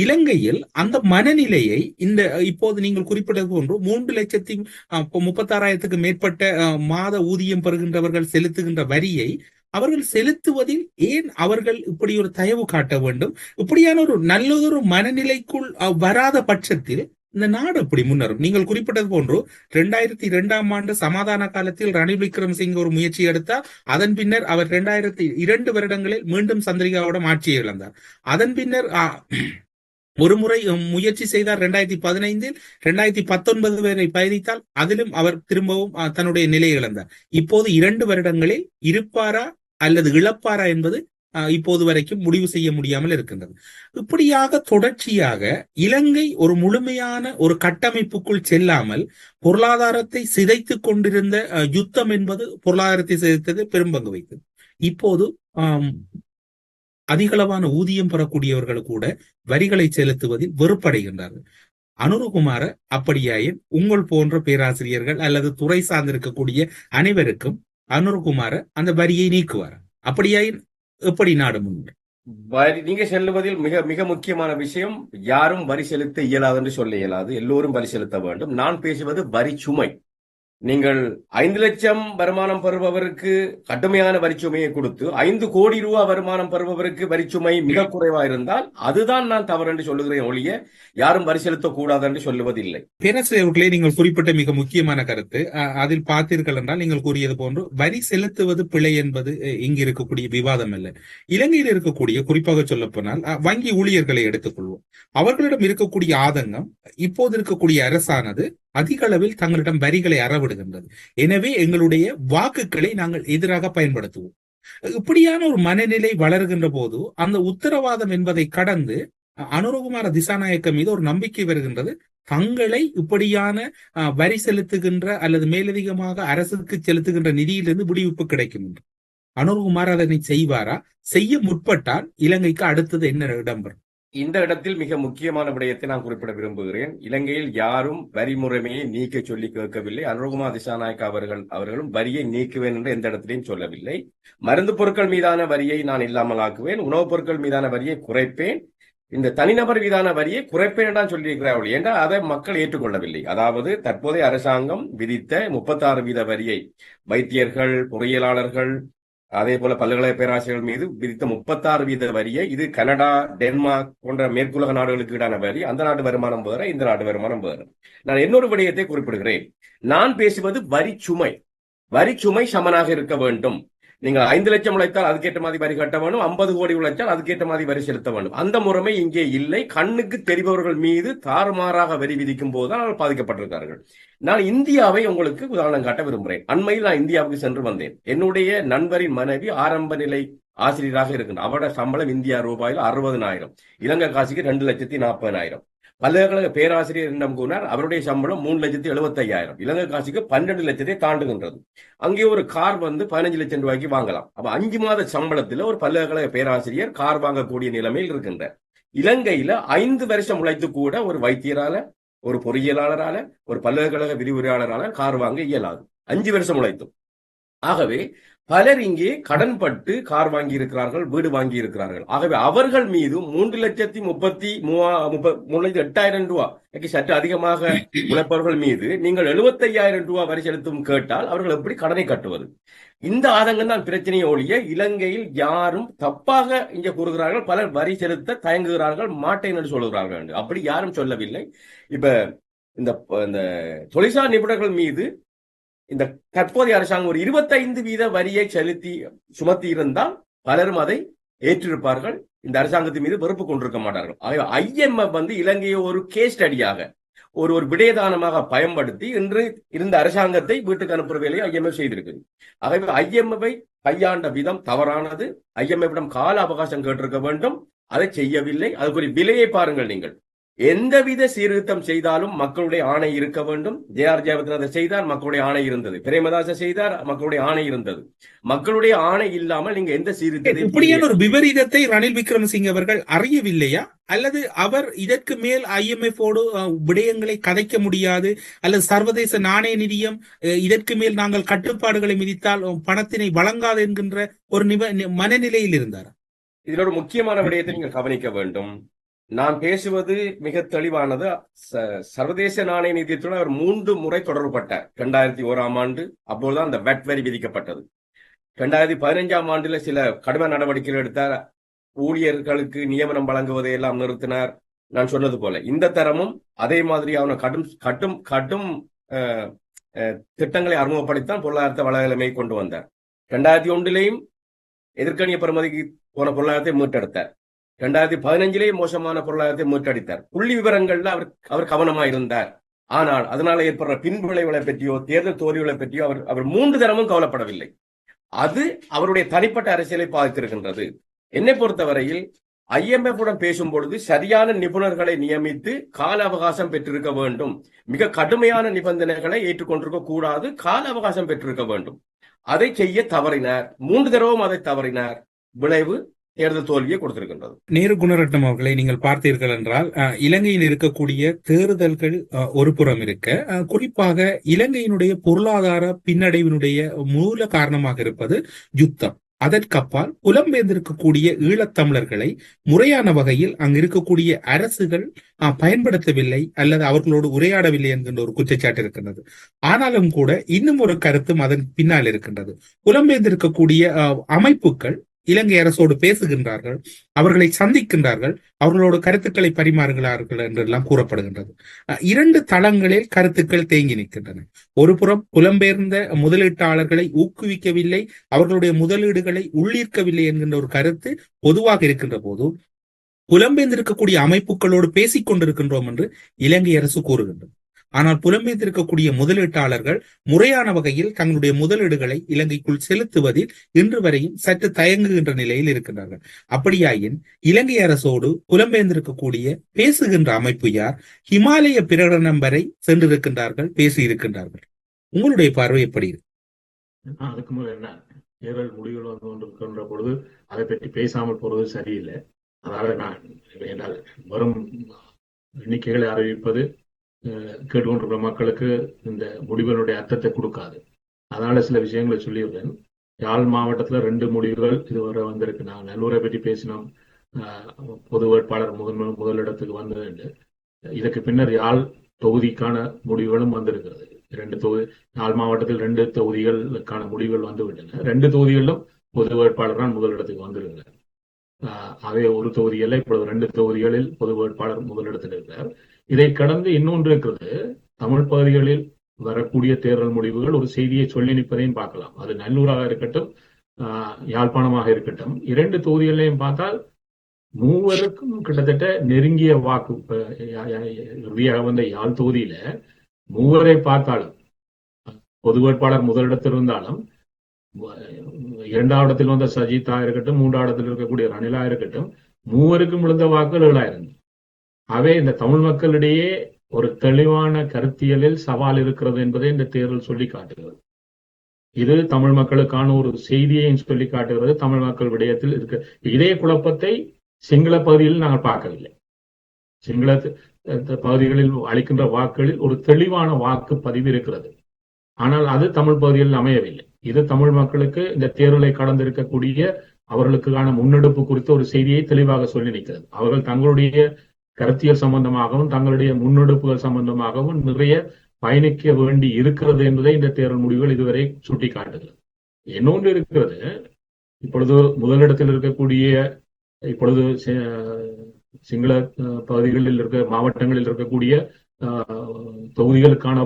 இலங்கையில் அந்த மனநிலையை இப்போது நீங்கள் குறிப்பிட்டது போன்று 3,36,000க்கு மேற்பட்ட மாத ஊதியம் பெறுகின்றவர்கள் செலுத்துகின்ற வரியை அவர்கள் செலுத்துவதில் ஏன் அவர்கள் இப்படி ஒரு தயவு காட்ட வேண்டும்? இப்படியான ஒரு நல்லதொரு மனநிலைக்குள் வராத பட்சத்தில் இந்த நாடு அப்படி முன்னரும். நீங்கள் குறிப்பிட்டது போன்று 2002ஆம் ஆண்டு சமாதான காலத்தில் ரணில் விக்ரமசிங்க ஒரு முயற்சி எடுத்தார். அதன் பின்னர் அவர் 2002 வருடங்களில் மீண்டும் சந்திரிகாவிடம் ஆட்சியை இழந்தார். அதன் பின்னர் ஒரு முறை முயற்சி செய்தார் 2015, 2019 வரை பயணித்தால் அதிலும் அவர் திரும்பவும் தன்னுடைய நிலையை இழந்தார். இப்போது 2 வருடங்களில் இருப்பாரா அல்லது இழப்பாரா என்பது இப்போது வரைக்கும் முடிவு செய்ய முடியாமல் இருக்கின்றது. இப்படியாக தொடர்ச்சியாக இலங்கை ஒரு முழுமையான ஒரு கட்டமைப்புக்குள் செல்லாமல் பொருளாதாரத்தை சிதைத்துக் கொண்டிருந்த யுத்தம் என்பது பொருளாதாரத்தை சிதைத்தது பெரும்பங்கு வைத்தது. இப்போது அதிகளவான ஊதியம் பெறக்கூடியவர்கள் கூட வரிகளை செலுத்துவதில் வெறுப்படைகின்றார்கள். அனுரகுமார அப்படியாயின் உங்கள் போன்ற பேராசிரியர்கள் அல்லது துறை சார்ந்திருக்கக்கூடிய அனைவருக்கும் அனுரகுமார அந்த வரியை நீக்குவார். அப்படியாயின் எப்படி நாடு முன்னேறும்? வரி நீங்க செல்லுவதில் மிக மிக முக்கியமான விஷயம், யாரும் வரி செலுத்த இயலாது என்று சொல்ல இயலாது, எல்லோரும் வரி செலுத்த வேண்டும். நான் பேசுவது வரி சுமை. நீங்கள் 5 லட்சம் வருமானம் பெறுபவருக்கு கடுமையான வரிச்சுமையை கொடுத்து 5 கோடி ரூபாய் வருமானம் பெறுபவருக்கு வரிச்சுமை மிக குறைவா இருந்தால் அதுதான் நான் தவறு என்று சொல்லுகிறேன் ஒழிய யாரும் வரி செலுத்தக் கூடாது என்று சொல்லுவதில்லை. பேராசிரியர்களே, நீங்கள் குறிப்பிட்ட மிக முக்கியமான கருத்து. அதில் பார்த்தீர்கள் என்றால் நீங்கள் கூறியது போன்று வரி செலுத்துவது பிழை என்பது இங்கு இருக்கக்கூடிய விவாதம் அல்ல. இலங்கையில் இருக்கக்கூடிய, குறிப்பாக சொல்ல போனால் வங்கி ஊழியர்களை எடுத்துக்கொள்வோம். அவர்களிடம் இருக்கக்கூடிய ஆதங்கம், இப்போது இருக்கக்கூடிய அரசானது அதிக அளவில் தங்களிடம் வரிகளை அறவிடுகின்றது. எனவே எங்களுடைய வாக்குகளை நாங்கள் எதிராக பயன்படுத்துவோம். இப்படியான ஒரு மனநிலை வளர்கின்ற போது அந்த உத்தரவாதம் என்பதை கடந்து அனுரகுமார திசாநாயக்க மீது ஒரு நம்பிக்கை வருகின்றது. தங்களை இப்படியான வரி செலுத்துகின்ற அல்லது மேலதிகமாக அரசுக்கு செலுத்துகின்ற நிதியிலிருந்து விடுவிப்பு கிடைக்கும் என்று. அனுரகுமார் அதனை செய்வாரா? செய்ய முற்பட்டால் இலங்கைக்கு அடுத்தது என்ன இடம்பெறும்? இந்த இடத்தில் மிக முக்கியமான விடயத்தை நான் குறிப்பிட விரும்புகிறேன். இலங்கையில் யாரும் வரி முறைமையை நீக்க சொல்லி கேட்கவில்லை. அனுரகுமார் திசாநாயக்க அவர்களும் வரியை நீக்குவேன் என்று எந்த இடத்திலையும் சொல்லவில்லை. மருந்து பொருட்கள் மீதான வரியை நான் இல்லாமல் ஆக்குவேன், உணவுப் பொருட்கள் மீதான வரியை குறைப்பேன், இந்த தனிநபர் மீதான வரியை குறைப்பேன் என்றான் சொல்லியிருக்கிறார்கள். ஏன்னா அதை மக்கள் ஏற்றுக்கொள்ளவில்லை. அதாவது தற்போதைய அரசாங்கம் விதித்த 36% வரியை வைத்தியர்கள், பொறியியலாளர்கள், அதே போல பல்கலைக்கழக பேராசிரியர்கள் மீது விதித்த 36% வரியை, இது கனடா, டென்மார்க் போன்ற மேற்குலக நாடுகளுக்கு ஈடான வரி. அந்த நாட்டு வருமானம் வேற, இந்த நாட்டு வருமானம் வேற. நான் இன்னொரு விடயத்தை குறிப்பிடுகிறேன். நான் பேசுவது வரிச்சுமை. வரிச்சுமை சமனாக இருக்க வேண்டும். நீங்கள் 5 லட்சம் உழைத்தால் அதுக்கேற்ற மாதிரி வரி கட்ட வேண்டும், 50 கோடி உழைத்தால் அதுக்கேற்ற மாதிரி வரி செலுத்த வேண்டும். அந்த முறைமை இங்கே இல்லை. கண்ணுக்கு தெரிபவர்கள் மீது தாறுமாறாக வரி விதிக்கும் போதுதான் அவர்கள் பாதிக்கப்பட்டிருக்கிறார்கள். நான் இந்தியாவை உங்களுக்கு உதாரணம் காட்ட விரும்புகிறேன். அண்மையில் நான் இந்தியாவுக்கு சென்று வந்தேன். என்னுடைய நண்பரின் மனைவி ஆரம்ப நிலை ஆசிரியராக இருக்கின்றார். அவருடைய சம்பளம் இந்தியா ரூபாயில் 60,000, இலங்கை காசுக்கு 2,40,000. பல்கலைக்கழக பேராசிரியர் என்னிடம் கூறினார், அவருடைய சம்பளம் 3,75,000, இலங்கை காசுக்கு 12 லட்சத்தை தாண்டுகின்றது. அங்கே ஒரு கார் 15 லட்சம் ரூபாய்க்கு வாங்கலாம். அப்ப 5 மாத சம்பளத்தில் ஒரு பல்கலைக்கழக பேராசிரியர் கார் வாங்கக்கூடிய நிலைமையில் இருக்கின்றார். இலங்கையில 5 வருஷம் உழைத்து கூட ஒரு வைத்தியரால, ஒரு பொறியியலாளரால, ஒரு பல்கலைக்கழக விரிவுரையாளரால கார் வாங்க இயலாது, 5 வருஷம் உழைத்தும். ஆகவே பலர் இங்கே கடன்பட்டு கார் வாங்கி இருக்கிறார்கள், வீடு வாங்கி இருக்கிறார்கள். ஆகவே அவர்கள் மீது 3,33,800 ரூபாய் சற்று அதிகமாக உழைப்பவர்கள் மீது நீங்கள் 75,000 ரூபாய் வரி செலுத்தும் கேட்டால் அவர்கள் எப்படி கடனை கட்டுவது? இந்த ஆதங்கம் தான் பிரச்சனையை ஒழிய இலங்கையில் யாரும் தப்பாக இங்கே கூறுகிறார்கள். பலர் வரி செலுத்த தயங்குகிறார்கள், மாட்டேன் என்று சொல்லுகிறார்கள். அப்படி யாரும் சொல்லவில்லை. இப்ப இந்த தொழிற்சாலை நிபுணர்கள் மீது இந்த தற்போதைய அரசாங்கம் ஒரு 25% வரியை சுமத்தி இருந்தால் பலரும் அதை ஏற்றிருப்பார்கள். இந்த அரசாங்கத்தின் மீது வெறுப்பு கொண்டிருக்க மாட்டார்கள். IMF இலங்கையை ஒரு கேஸ் ஸ்டடியாக, ஒரு விடயதானமாக பயன்படுத்தி இன்று இருந்த அரசாங்கத்தை வீட்டுக்கு அனுப்புற வேலையை IMF செய்திருக்கு. ஆகவே IMF கையாண்ட விதம் தவறானது. IMF கால அவகாசம் கேட்டிருக்க வேண்டும், அதை செய்யவில்லை. அதுக்கு ஒரு விலையை பாருங்கள். நீங்கள் எந்தவித சீர்திருத்தம் செய்தாலும் மக்களுடைய ஆணை இருக்க வேண்டும். JR ஜெயவர்தன செய்தார், மக்களுடைய ஆணை இருந்தது. பிரேமதாச செய்தார், மக்களுடைய ஆணை இருந்தது. மக்களுடைய ஆணை இல்லாமல் நீங்க எந்த சீர்திருத்தம், இப்படியான ஒரு விபரீதத்தை ரணில் விக்ரமசிங்க அவர்கள் அறியவில்லையா? அல்லது அவர் இதற்கு மேல் IMF-ஓடு விடயங்களை கதைக்க முடியாது, அல்லது சர்வதேச நாணய நிதியம் இதற்கு மேல் நாங்கள் கட்டுப்பாடுகளை விதித்தால் பணத்தினை வழங்காது என்கின்ற ஒரு மனநிலையில் இருந்தார்? இதில் ஒரு முக்கியமான விடயத்தை நீங்கள் கவனிக்க வேண்டும். நான் பேசுவது மிக தெளிவானது. சர்வதேச நாணய நிதியத்துடன் அவர் 3 முறை தொடர்புபட்டார். 2001ஆம் ஆண்டு அப்போதுதான் அந்த வெட் வரி விதிக்கப்பட்டது. 2015ஆம் ஆண்டுல சில கடுமை நடவடிக்கைகள் எடுத்தார். ஊழியர்களுக்கு நியமனம் வழங்குவதை எல்லாம் நிறுத்தினார். நான் சொன்னது போல இந்த தரமும் அதே மாதிரியான கடும் திட்டங்களை அறிமுகப்படுத்தான் பொருளாதாரத்தை வளநிலைமை கொண்டு வந்தார். 2001 எதிர்க்கணிய பெறுமதிக்கு போன பொருளாதாரத்தை மீட்டெடுத்தார். 2015 மோசமான பொருளாதாரத்தை மீட்டடித்தார். புள்ளி விவரங்கள்ல அவர் கவனமா இருந்தார். ஆனால் அதனால ஏற்படுற பின்விளைவுகளை பற்றியோ தேர்தல் தோல்விகளை பற்றியோ அவர் 3 தரமும் கவலைப்படவில்லை. அது அவருடைய தனிப்பட்ட அரசியலை பாதித்திருக்கின்றது. என்னை பொறுத்தவரையில் IMF உடன் பேசும் பொழுது சரியான நிபுணர்களை நியமித்து கால அவகாசம் பெற்றிருக்க வேண்டும். மிக கடுமையான நிபந்தனைகளை ஏற்றுக்கொண்டிருக்க கூடாது, கால அவகாசம் பெற்றிருக்க வேண்டும். அதை செய்ய தவறினார். 3 தடவும் அதை தவறினார். விளைவு தேர்தல் தோல்வியை கொடுத்திருக்கின்றது. நேரு குணரட்னம் அவர்களை நீங்கள் பார்த்தீர்கள் என்றால், இலங்கையில் இருக்கக்கூடிய தேர்தல்கள் ஒரு புறம் இருக்க, குறிப்பாக இலங்கையினுடைய பொருளாதார பின்னடைவினுடைய மூல காரணமாக இருப்பது யுத்தம். அதற்கப்பால் புலம்பெயர்ந்திருக்கக்கூடிய ஈழத்தமிழர்களை முறையான வகையில் அங்கு இருக்கக்கூடிய அரசுகள் பயன்படுத்தவில்லை அல்லது அவர்களோடு உரையாடவில்லை என்கின்ற ஒரு குற்றச்சாட்டு இருக்கின்றது. ஆனாலும் கூட இன்னும் ஒரு கருத்தும் அதன் பின்னால் இருக்கின்றது. புலம்பெயர்ந்திருக்கக்கூடிய அமைப்புகள் இலங்கை அரசோடு பேசுகின்றார்கள், அவர்களை சந்திக்கின்றார்கள், அவர்களோட கருத்துக்களை பரிமாறுகிறார்கள் என்றெல்லாம் கூறப்படுகின்றது. 2 தளங்களில் கருத்துக்கள் தேங்கி நிற்கின்றன. ஒரு புறம் புலம்பெயர்ந்த முதலீட்டாளர்களை ஊக்குவிக்கவில்லை, அவர்களுடைய முதலீடுகளை உள்ளீர்க்கவில்லை என்கின்ற ஒரு கருத்து பொதுவாக இருக்கின்ற போது, புலம்பெயர்ந்திருக்கக்கூடிய அமைப்புகளோடு பேசிக் கொண்டிருக்கின்றோம் என்று இலங்கை அரசு கூறுகின்றது. ஆனால் புலம்பெயர்ந்திருக்கக்கூடிய முதலீட்டாளர்கள் முறையான வகையில் தங்களுடைய முதலீடுகளை இலங்கைக்குள் செலுத்துவதில் இன்று வரையும் சற்று தயங்குகின்ற நிலையில் இருக்கின்றார்கள். அப்படியாயின் இலங்கை அரசோடு புலம்பெயர்ந்திருக்கக்கூடிய பேசுகின்ற அமைப்பு யார்? ஹிமாலய பிரகடனம் வரை சென்றிருக்கின்றார்கள், பேசியிருக்கின்றார்கள். உங்களுடைய பார்வை எப்படி இருக்கு? அதுக்கு முதல் என்ன தேர்தல் முடிவுகள் வந்து கொண்டிருக்கின்ற பொழுது அதை பற்றி பேசாமல் போறது சரியில்லை. அதாவது நான் என்றால் வரும் எண்ணிக்கைகளை அறிவிப்பது கேட்டுக்கொண்டிருக்கிற மக்களுக்கு இந்த முடிவுகளுடைய அர்த்தத்தை கொடுக்காது. அதனால சில விஷயங்களை சொல்லிடுறேன். யாழ் மாவட்டத்துல 2 முடிவுகள் இதுவரை வந்திருக்கு. நான் நல்லூரை பற்றி பேசினோம். பொது வேட்பாளர் முதலிடத்துக்கு வந்தது. இதற்கு பின்னர் யாழ் தொகுதிக்கான முடிவுகளும் வந்திருக்கிறது. 2 தொகுதி யாழ் மாவட்டத்தில் 2 தொகுதிகளுக்கான முடிவுகள் வந்துவிட்டன. 2 தொகுதிகளிலும் பொது வேட்பாளர் தான் முதலிடத்துக்கு வந்திருக்கிறார். அதே ஒரு தொகுதிகளில் இப்பொழுது 2 தொகுதிகளில் பொது வேட்பாளர் முதலிடத்தில் இருக்கிறார். இதை கடந்து இன்னொன்று இருக்கிறது. தமிழ் பகுதிகளில் வரக்கூடிய தேர்தல் முடிவுகள் ஒரு செய்தியை சொல்லி நிற்பதையும் பார்க்கலாம். அது நல்லூராக இருக்கட்டும், யாழ்ப்பாணமாக இருக்கட்டும், 2 தொகுதிகளையும் பார்த்தால் மூவருக்கும் கிட்டத்தட்ட நெருங்கிய வாக்கு. இறுதியாக வந்த யாழ் தொகுதியில மூவரை பார்த்தாலும் பொது வேட்பாளர் முதலிடத்தில் இருந்தாலும் 2ஆம் இடத்தில் வந்த சஜிதா இருக்கட்டும், 3ஆம் இடத்தில் இருக்கக்கூடிய ரணிலா இருக்கட்டும், மூவருக்கும் விழுந்த வாக்குகள் 7,000. அவை இந்த தமிழ் மக்களிடையே ஒரு தெளிவான கருத்தியலில் சவால் இருக்கிறது என்பதை இந்த தேர்தல் சொல்லி காட்டுகிறது. இது தமிழ் மக்களுக்கான ஒரு செய்தியையும் சொல்லி காட்டுகிறது. தமிழ் மக்கள் விடயத்தில் இருக்க இதே குழப்பத்தை சிங்கள பகுதியில் நாங்கள் பார்க்கவில்லை. சிங்கள பகுதிகளில் அளிக்கின்ற வாக்குகளில் ஒரு தெளிவான வாக்கு பதிவு இருக்கிறது. ஆனால் அது தமிழ் பகுதிகளில் அமையவில்லை. இது தமிழ் மக்களுக்கு இந்த தேர்தலை கடந்திருக்கக்கூடிய அவர்களுக்கான முன்னெடுப்பு குறித்த ஒரு செய்தியை தெளிவாக சொல்லி நிற்கிறது. அவர்கள் தங்களுடைய கருத்தியல் சம்பந்தமாகவும் தங்களுடைய முன்னெடுப்புகள் சம்பந்தமாகவும் நிறைய பயணிக்க வேண்டி இருக்கிறது என்பதை இந்த தேர்தல் முடிவுகள் இதுவரை சுட்டி காட்டுகிறது. இன்னொன்று இருக்கிறது. இப்பொழுது முதலிடத்தில் இருக்கக்கூடிய இப்பொழுது சிங்கள பகுதிகளில் இருக்க மாவட்டங்களில் இருக்கக்கூடிய தொகுதிகளுக்கான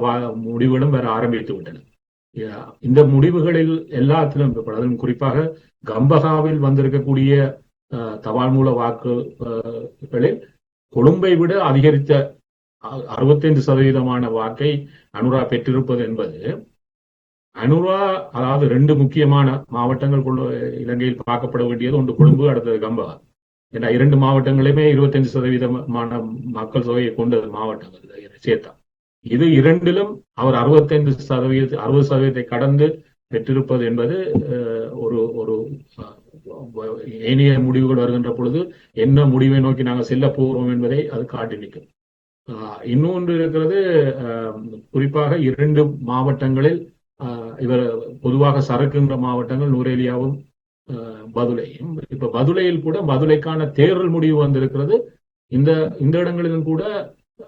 முடிவுகளும் வேற ஆரம்பித்து விட்டன. இந்த முடிவுகளில் எல்லாத்திலும் அதிலும் குறிப்பாக கம்பகாவில் வந்திருக்கக்கூடிய தபால் மூல வாக்குகளில் கொழும்பை விட அதிகரித்த 65% வாக்கை அனுரா பெற்றிருப்பது என்பது அனுரா, அதாவது 2 முக்கியமான மாவட்டங்கள் இலங்கையில் பார்க்கப்பட வேண்டியது. ஒன்று கொழும்பு, அடுத்தது கம்பகா. ஏன்னா 2 மாவட்டங்களுமே 25% மக்கள் தொகையை கொண்ட மாவட்டங்கள் சேர்த்தா. இது 2லும் அவர் 60% கடந்து பெற்றிருப்பது என்பது ஒரு ஏனைய முடிவுகள் வருகின்ற பொழுது என்ன முடிவை நோக்கி நாங்கள் செல்ல போகிறோம் என்பதை அது காட்டி நிற்கும். இன்னொன்று இருக்கிறது. குறிப்பாக 2 மாவட்டங்களில் இவர் பொதுவாக சறுக்குகின்ற மாவட்டங்கள் நுரேலியாவும் பதுளையும். இப்ப பதுளையில் கூட பதுளைக்கான தேர்தல் முடிவு வந்திருக்கிறது. இந்த இடங்களிலும் கூட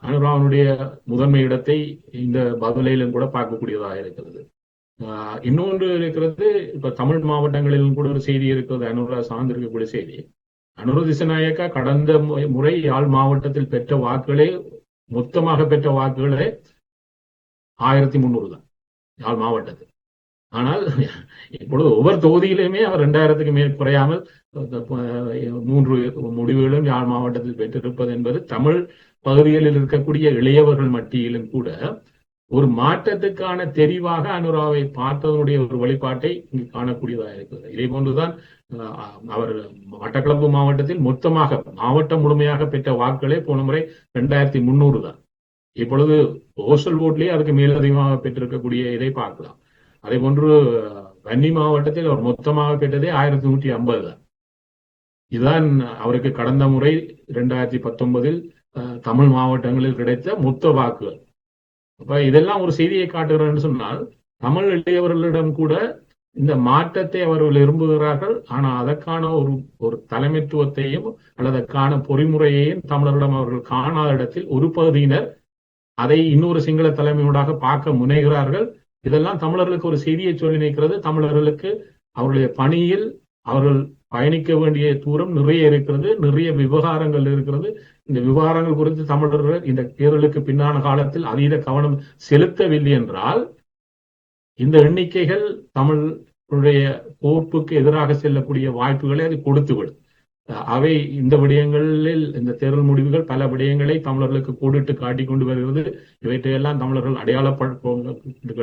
அனுராவனுடைய முதன்மை இடத்தை இந்த பதுளையிலும் கூட பார்க்கக்கூடியதாக இருக்கிறது. இன்னொன்று இருக்கிறது. இப்ப தமிழ் மாவட்டங்களிலும் கூட ஒரு செய்தி இருக்கிறது. அனுரா சார்ந்திருக்கக்கூடிய செய்தி. அனுர திசநாயக்கா கடந்த முறை யாழ் மாவட்டத்தில் பெற்ற வாக்குகளே, மொத்தமாக பெற்ற வாக்குகளே 1300 தான் யாழ் மாவட்டத்தில். ஆனால் இப்பொழுது ஒவ்வொரு தொகுதியிலுமே அவர் 2000க்கு மேல் குறையாமல் 3 முடிவுகளும் யாழ் மாவட்டத்தில் பெற்றிருப்பது என்பது தமிழ் பகுதிகளில் இருக்கக்கூடிய இளையவர்கள் மத்தியிலும் கூட ஒரு மாற்றத்துக்கான தெரிவாக அனுராவை பார்த்ததனுடைய ஒரு வழிபாட்டை இங்கு காணக்கூடியதாக இருக்கிறது. இதே போன்றுதான் அவர் மட்டக்களப்பு மாவட்டத்தில் மொத்தமாக மாவட்டம் முழுமையாக பெற்ற வாக்குகளே போன முறை 2300 தான். இப்பொழுது போஸ்டல் ஓட்லேயே அதுக்கு மேலதிகமாக பெற்றிருக்கக்கூடிய இதை பார்க்கலாம். அதே போன்று வன்னி மாவட்டத்தில் அவர் மொத்தமாக பெற்றதே 1150 தான். இதுதான் அவருக்கு கடந்த முறை 2019 தமிழ் மாவட்டங்களில் கிடைத்த மொத்த வாக்குகள். அப்ப இதெல்லாம் ஒரு செய்தியை காட்டுகிறேன்னு சொன்னால், தமிழ் இளையவர்களிடம் கூட இந்த மாற்றத்தை அவர்கள் விரும்புகிறார்கள். ஆனா அதற்கான ஒரு தலைமைத்துவத்தையும் அல்லது அதற்கான பொறிமுறையையும் தமிழர்களிடம் அவர்கள் காணாத இடத்தில் ஒரு பகுதியினர் அதை இன்னொரு சிங்கள தலைமையோடாக பார்க்க முனைகிறார்கள். இதெல்லாம் தமிழர்களுக்கு ஒரு செய்தியை சொல்லி நிற்கிறது. தமிழர்களுக்கு அவருடைய பணியில் அவர்கள் பயணிக்க வேண்டிய தூரம் நிறைய இருக்கிறது, நிறைய விவகாரங்கள் இருக்கிறது. இந்த விவகாரங்கள் குறித்து தமிழர்கள் இந்த தேர்தலுக்கு பின்னான காலத்தில் அதீத கவனம் செலுத்தவில்லை என்றால் இந்த எண்ணிக்கைகள் தமிழுடைய கோப்புக்கு எதிராக செல்லக்கூடிய வாய்ப்புகளை அது கொடுத்துவிடும். அவை இந்த விடயங்களில் இந்த தேர்தல் முடிவுகள் பல விடயங்களை தமிழர்களுக்கு கோடிட்டு காட்டிக் கொண்டு வருகிறது. இவற்றையெல்லாம் தமிழர்கள்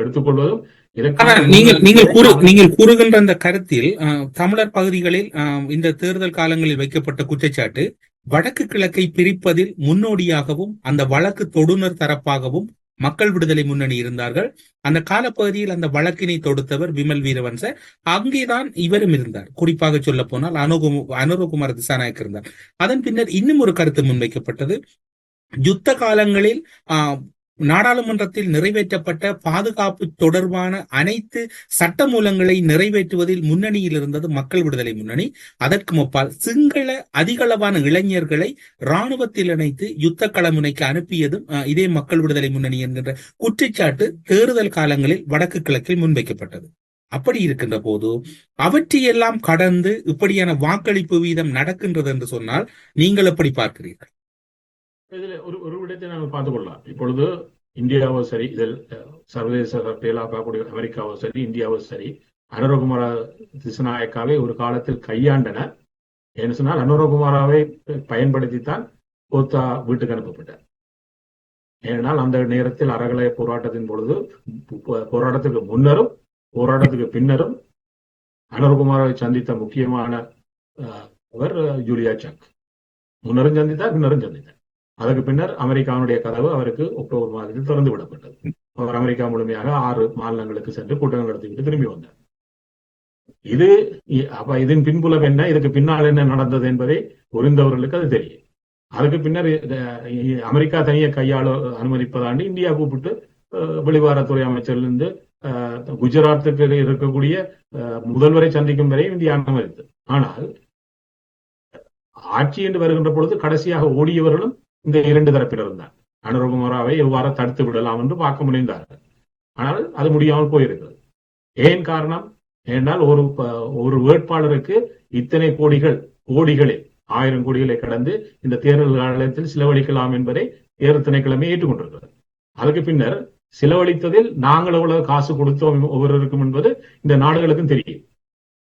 எடுத்துக்கொள்வதும் நீங்கள் கூறுகின்ற அந்த கருத்தில் தமிழர் பகுதிகளில் இந்த தேர்தல் காலங்களில் வைக்கப்பட்ட குற்றச்சாட்டு வடக்கு கிழக்கை பிரிப்பதில் முன்னோடியாகவும் அந்த வழக்கு தொடுநர் தரப்பாகவும் மக்கள் விடுதலை முன்னணி இருந்தார்கள். அந்த காலப்பகுதியில் அந்த வழக்கினை தொடுத்தவர் விமல் வீரவன்ச. அங்கேதான் இவரும் இருந்தார். குறிப்பாக சொல்ல போனால் அனுரகுமார திசாநாயக் இருந்தார். அதன் பின்னர் இன்னும் ஒரு கருத்து முன்வைக்கப்பட்டது. யுத்த காலங்களில் நாடாளுமன்றத்தில் நிறைவேற்றப்பட்ட பாதுகாப்பு தொடர்பான அனைத்து சட்ட மூலங்களை நிறைவேற்றுவதில் முன்னணியில் இருந்தது மக்கள் விடுதலை முன்னணி. அதற்கு முப்பால் சிங்கள அதிகளவான இளைஞர்களை இராணுவத்தில் இணைத்து யுத்த களமுனைக்கு அனுப்பியதும் இதே மக்கள் விடுதலை முன்னணி என்கின்ற குற்றச்சாட்டு தேர்தல் காலங்களில் வடக்கு கிழக்கில் முன்வைக்கப்பட்டது. அப்படி இருக்கின்ற போது அவற்றையெல்லாம் கடந்து இப்படியான வாக்களிப்பு வீதம் நடக்கின்றது என்று சொன்னால் நீங்கள் எப்படி பார்க்கிறீர்கள்? இதுல ஒரு விடயத்தை நாங்கள் பார்த்துக் கொள்ளலாம். இப்பொழுது இந்தியாவோ சரி, இதில் சர்வதேச சட்டையில பார்க்கக்கூடிய அமெரிக்காவோ சரி, இந்தியாவோ சரி, அனுரகுமார திசாநாயக்காவை ஒரு காலத்தில் கையாண்டன. என்று சொன்னால் அனுரகுமாராவை பயன்படுத்தித்தான் கோத்தா வீட்டுக்கு அனுப்பப்பட்டார். ஏனென்றால் அந்த நேரத்தில் அறகலை போராட்டத்தின் பொழுது, போராட்டத்துக்கு முன்னரும் போராட்டத்துக்கு பின்னரும் அனுரகுமாராவை சந்தித்த முக்கியமான அவர் ஜூலியா சக். முன்னரும் சந்தித்தார், பின்னரும் சந்தித்தார். அதற்கு பின்னர் அமெரிக்காவுடைய கதவு அவருக்கு அக்டோபர் மாதத்தில் திறந்து விடப்பட்டது. அவர் அமெரிக்கா முழுமையாக 6 மாநிலங்களுக்கு சென்று கூட்டங்கள் நடத்திவிட்டு திரும்பி வந்தார். இதன் பின்புலம் என்ன, இதுக்கு பின்னால் என்ன நடந்தது என்பதை புரிந்தவர்களுக்கு அது தெரியும். அதுக்கு பின்னர் அமெரிக்கா தனியை கையாள அனுமதிப்பதாண்டு இந்தியா கூப்பிட்டு வெளிவாரத்துறை அமைச்சரிலிருந்து குஜராத்துக்கு இருக்கக்கூடிய முதல்வரை சந்திக்கும் வரை இந்தியா அனுமதித்தது. ஆனால் ஆட்சி என்று வருகின்ற பொழுது கடைசியாக ஓடியவர்களும் இந்த 2 தரப்பினரும் தான். அனுரகுமாராவை எவ்வாறு தடுத்து விடலாம் என்று பார்க்க முடிந்தார்கள். ஆனால் அது முடியாமல் போயிருக்கிறது. ஏன் காரணம்? ஏனென்றால் ஒரு வேட்பாளருக்கு இத்தனை கோடிகளே 1000 கோடிகளை கடந்து இந்த தேர்தல் காலத்தில் செலவழிக்கலாம் என்பதை தேர்தல் திணைக்களமே ஏற்றுக்கொண்டிருக்கிறது. அதுக்கு பின்னர் செலவழித்ததில் நாங்கள் எவ்வளவு காசு கொடுத்தோம் ஒவ்வொருவருக்கும் என்பது இந்த நாடுகளுக்கும் தெரியும்.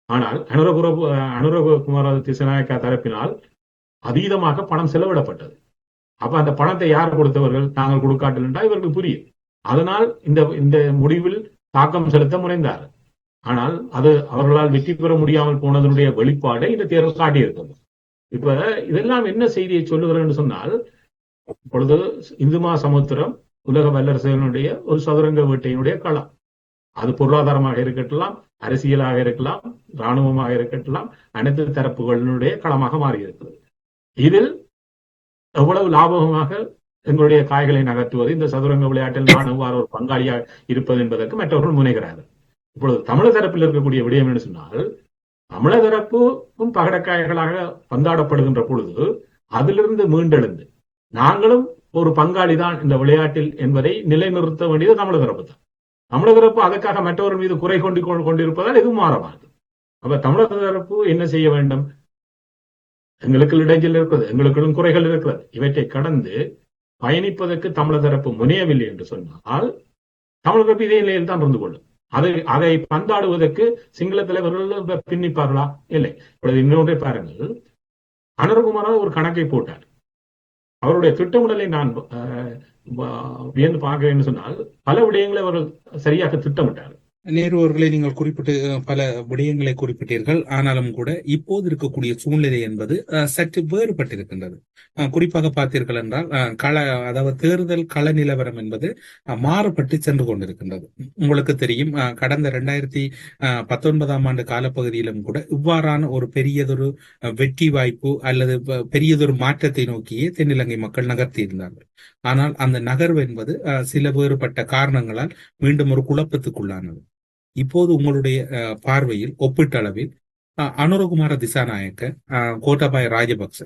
ஆனால் அனுரகுமார திசாநாயக்கா தரப்பினால் அதீதமாக பணம் செலவிடப்பட்டது. அப்ப அந்த பணத்தை யார் கொடுத்தவர்கள்? நாங்கள் கொடுக்காட்டல் என்றால் இவருக்கு புரியும். அதனால் இந்த முடிவில் தாக்கம் செலுத்த முனைந்தார். ஆனால் அது அவர்களால் வெற்றி பெற முடியாமல் போனதனுடைய வெளிப்பாடை இந்த தேர்தல் காட்டியிருக்கிறது. இப்ப இதெல்லாம் என்ன செய்தியை சொல்லுகிறேன்னு சொன்னால், இப்பொழுது இந்து சமுத்திரம் உலக வல்லரசுகளுடைய ஒரு சதுரங்க வேட்டையினுடைய களம். அது பொருளாதாரமாக இருக்கட்டும், அரசியலாக இருக்கலாம், இராணுவமாக இருக்கட்டும், அனைத்து தரப்புகளினுடைய களமாக மாறியிருக்கிறது. இதில் எவ்வளவு லாபகமாக எங்களுடைய காய்களை நகர்த்துவது, இந்த சதுரங்க விளையாட்டில் நான் எவ்வாறு ஒரு பங்காளியாக இருப்பது என்பதற்கு மற்றவர்கள் முனைகிறார்கள். இப்பொழுது தமிழர் தரப்பில் இருக்கக்கூடிய விடயம் என்று சொன்னால், தமிழர் தரப்பும் பகடக்காய்களாக பந்தாடப்படுகின்ற பொழுது அதிலிருந்து மீண்டெழுந்து நாங்களும் ஒரு பங்காளி தான் இந்த விளையாட்டில் என்பதை நிலைநிறுத்த வேண்டியது தமிழர் தரப்பு தான். தமிழர் தரப்பு அதற்காக மற்றவர் மீது குறை கொண்டிருப்பதால் எதுவும் மாறமாது. அப்ப தமிழர் தரப்பு என்ன செய்ய வேண்டும்? எங்களுக்கு இடைஞ்சல் இருக்கிறது, எங்களுக்கும் குறைகள் இருக்கிறது. இவற்றை கடந்து பயணிப்பதற்கு தமிழர் தரப்பு முனையவில்லை என்று சொன்னால் தமிழர் தரப்பு இதே நிலையில் தான் இருந்து கொள்ளும். அதை பந்தாடுவதற்கு சிங்கள தலைவர்கள் பின்னிப்பார்களா? இல்லை. இப்பொழுது இன்னொன்றை பாருங்கள். அனுரகுமாரா ஒரு கணக்கை போட்டார். அவருடைய திட்டமிடலை நான் வியந்து பார்க்கிறேன்னு சொன்னால், பல விடயங்களை அவர்கள் சரியாக திட்டமிட்டார். நேரு அவர்களை நீங்கள் குறிப்பிட்டு பல விடயங்களை குறிப்பிட்டீர்கள். ஆனாலும் கூட இப்போது இருக்கக்கூடிய சூழ்நிலை என்பது சற்று வேறுபட்டிருக்கின்றது. குறிப்பாக பார்த்தீர்கள் என்றால் அதாவது தேர்தல் கள நிலவரம் என்பது மாறுபட்டு சென்று கொண்டிருக்கின்றது. உங்களுக்கு தெரியும், கடந்த 2019 ஆண்டு காலப்பகுதியிலும் கூட இவ்வாறான ஒரு பெரியதொரு வெற்றி வாய்ப்பு அல்லது பெரியதொரு மாற்றத்தை நோக்கியே தென்னிலங்கை மக்கள் நகர்த்தி இருந்தார்கள். ஆனால் அந்த நகர்வு என்பது சில வேறுபட்ட காரணங்களால் மீண்டும் ஒரு குழப்பத்துக்குள்ளானது. இப்போது உங்களுடைய பார்வையில் ஒப்பீட்டளவில் அனுரகுமார திசாநாயக்க, கோட்டாபாய ராஜபக்ச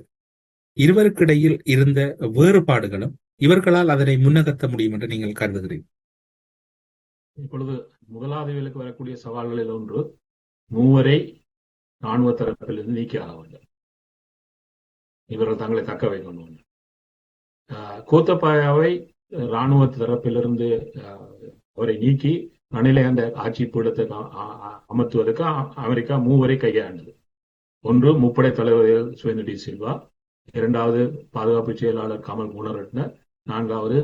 இருவருக்கிடையில் இருந்த வேறுபாடுகளும் இவர்களால் அதனை முன்னகர்த்த முடியும் என்று நீங்கள் கருதுகிறீர்கள்? இப்பொழுது முதலாவது வரக்கூடிய சவால்களில் ஒன்று, மூவரை ராணுவ தரப்பிலிருந்து நீக்கியாக வேண்டும். இவர்கள் தங்களை தக்க வைக்க வேண்டும். கோத்தபாயாவை ராணுவ தரப்பிலிருந்து அவரை நீக்கி ரணிலை அந்த ஆட்சி பீடத்தை அமர்த்துவதற்கு அமெரிக்கா மூவரை கையாண்டது. ஒன்று முப்படை தளபதி சுவேந்து டி சில்வா, இரண்டாவது பாதுகாப்பு செயலாளர் கமல் குணரட்ன, நான்காவது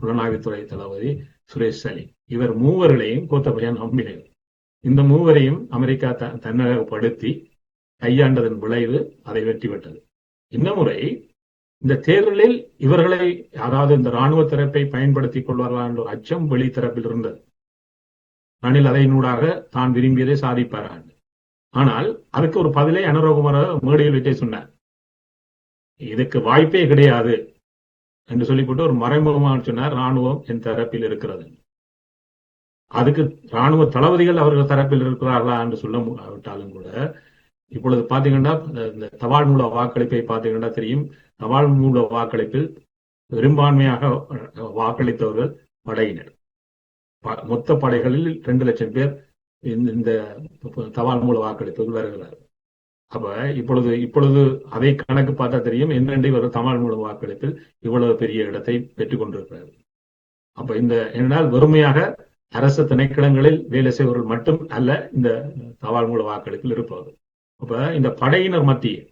புலனாய்வுத்துறை தளபதி சுரேஷ் சலி. இவர் மூவர்களையும் கோத்தபயா நம்பினர். இந்த மூவரையும் அமெரிக்கா தன்னகப்படுத்தி கையாண்டதன் விளைவு அதை வெற்றி பெற்றது. இந்த முறை இந்த தேர்தலில் இவர்களை, அதாவது இந்த ராணுவ தரப்பை பயன்படுத்திக் கொள்வார்களா என்ற ஒரு அச்சம் வெளித்தரப்பில் இருந்தது. ரணில் அதனூடாக தான் விரும்பியதை சாதிப்பார். ஆனால் அதுக்கு ஒரு பதிலை அனுரகுமார மேடையில் வச்சே சொன்னார். இதுக்கு வாய்ப்பே கிடையாது என்று சொல்லிவிட்டு ஒரு மறைமுகமாக சொன்னார், ராணுவம் என் தரப்பில் இருக்கிறது. அதுக்கு ராணுவ தளபதிகள் அவர்கள் தரப்பில் இருக்கிறார்களா என்று சொல்ல விட்டாலும் கூட, இப்பொழுது பாத்தீங்கன்னா இந்த தபால் மூல வாக்களிப்பை பாத்தீங்கன்னா தெரியும். தபால் மூல வாக்களிப்பில் பெரும்பான்மையாக வாக்களித்தவர்கள் படையினர். மொத்த படைகளில் 2 லட்சம் பேர் இந்த தபால் மூல வாக்களிப்புகள் வருகிறார். அப்ப இப்பொழுது அதை கணக்கு பார்த்தா தெரியும் என்னென்று இவர் தபால் மூல வாக்களிப்பில் இவ்வளவு பெரிய இடத்தை பெற்றுக் கொண்டிருக்கிறார். அப்ப என்னால் வெறுமையாக அரசு திணைக்களங்களில் வேலை செய்வர்கள் மட்டும் அல்ல இந்த தபால் மூல வாக்களிப்பில் இருப்பவர்கள். அப்ப இந்த படையினர் மத்தியில்,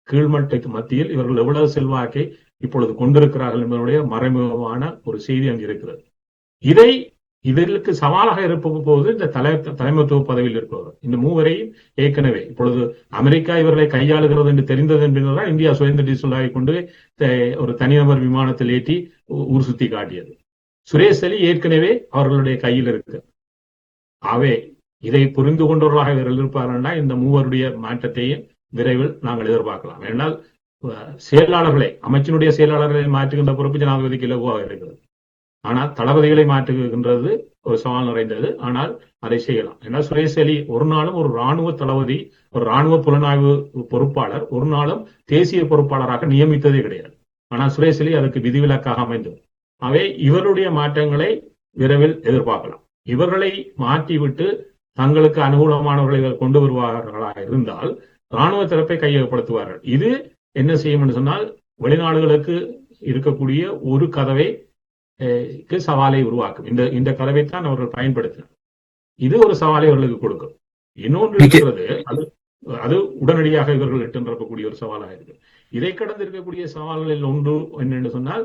கீழ்மட்டத்து மத்தியில் இவர்கள் எவ்வளவு செல்வாக்கை இப்பொழுது கொண்டிருக்கிறார்கள் என்பதனுடைய மறைமுகமான ஒரு செய்தி அங்கு இருக்கிறது. இதற்கு சவாலாக இருப்ப போது இந்த தலைமைத்துவ பதவியில் இருப்பவர் இந்த மூவரையும் ஏற்கனவே இப்பொழுது அமெரிக்கா இவர்களை கையாளுகிறது என்று தெரிந்தது என்பதுதான் இந்தியா சுதந்திர சொல்லாகி கொண்டு ஒரு தனிநபர் விமானத்தில் ஏற்றி ஊர் சுத்தி காட்டியது. சுரேஷ் அலி ஏற்கனவே அவர்களுடைய கையில் இருக்கு. ஆகவே இதை புரிந்து கொண்டவர்களாக இவர்கள் இருப்பார்கள்னா இந்த மூவருடைய மாற்றத்தையும் விரைவில் நாங்கள் எதிர்பார்க்கலாம். ஏனால் செயலாளர்களை, அமைச்சினுடைய செயலாளர்களை மாற்றுகின்ற பொறுப்பு ஜனாதிபதிக்கு இலகுவாக இருக்கிறது. ஆனால் தளபதிகளை மாற்றுகின்றது ஒரு சவால் நிறைந்தது. ஆனால் அதை செய்யலாம். ஏன்னா சுரேஷ் அலி ஒரு நாளும் ஒரு ராணுவ தளபதி, ஒரு ராணுவ புலனாய்வு பொறுப்பாளர் ஒரு நாளும் தேசிய பொறுப்பாளராக நியமித்ததே கிடையாது. ஆனால் சுரேஷ் அலி அதுக்கு விதிவிலக்காக அமைந்தது. அவை இவருடைய மாற்றங்களை விரைவில் எதிர்பார்க்கலாம். இவர்களை மாற்றிவிட்டு தங்களுக்கு அனுகூலமானவர்களை கொண்டு வருவார்களாக இருந்தால் ராணுவ தரப்பை கையகப்படுத்துவார்கள். இது என்ன செய்யும் என்று சொன்னால் வெளிநாடுகளுக்கு இருக்கக்கூடிய ஒரு கதவை சவாலை உருவாக்கும். இந்த கதவைத்தான் அவர்கள் பயன்படுத்தினர். இது ஒரு சவாலை அவர்களுக்கு கொடுக்கும். இன்னொன்று இருக்கிறது, அது உடனடியாக இவர்கள் எட்டுன்றக்கூடிய ஒரு சவாலாக இருக்கு. இதை கடந்து இருக்கக்கூடிய சவால்களில் ஒன்று என்னென்னு சொன்னால்,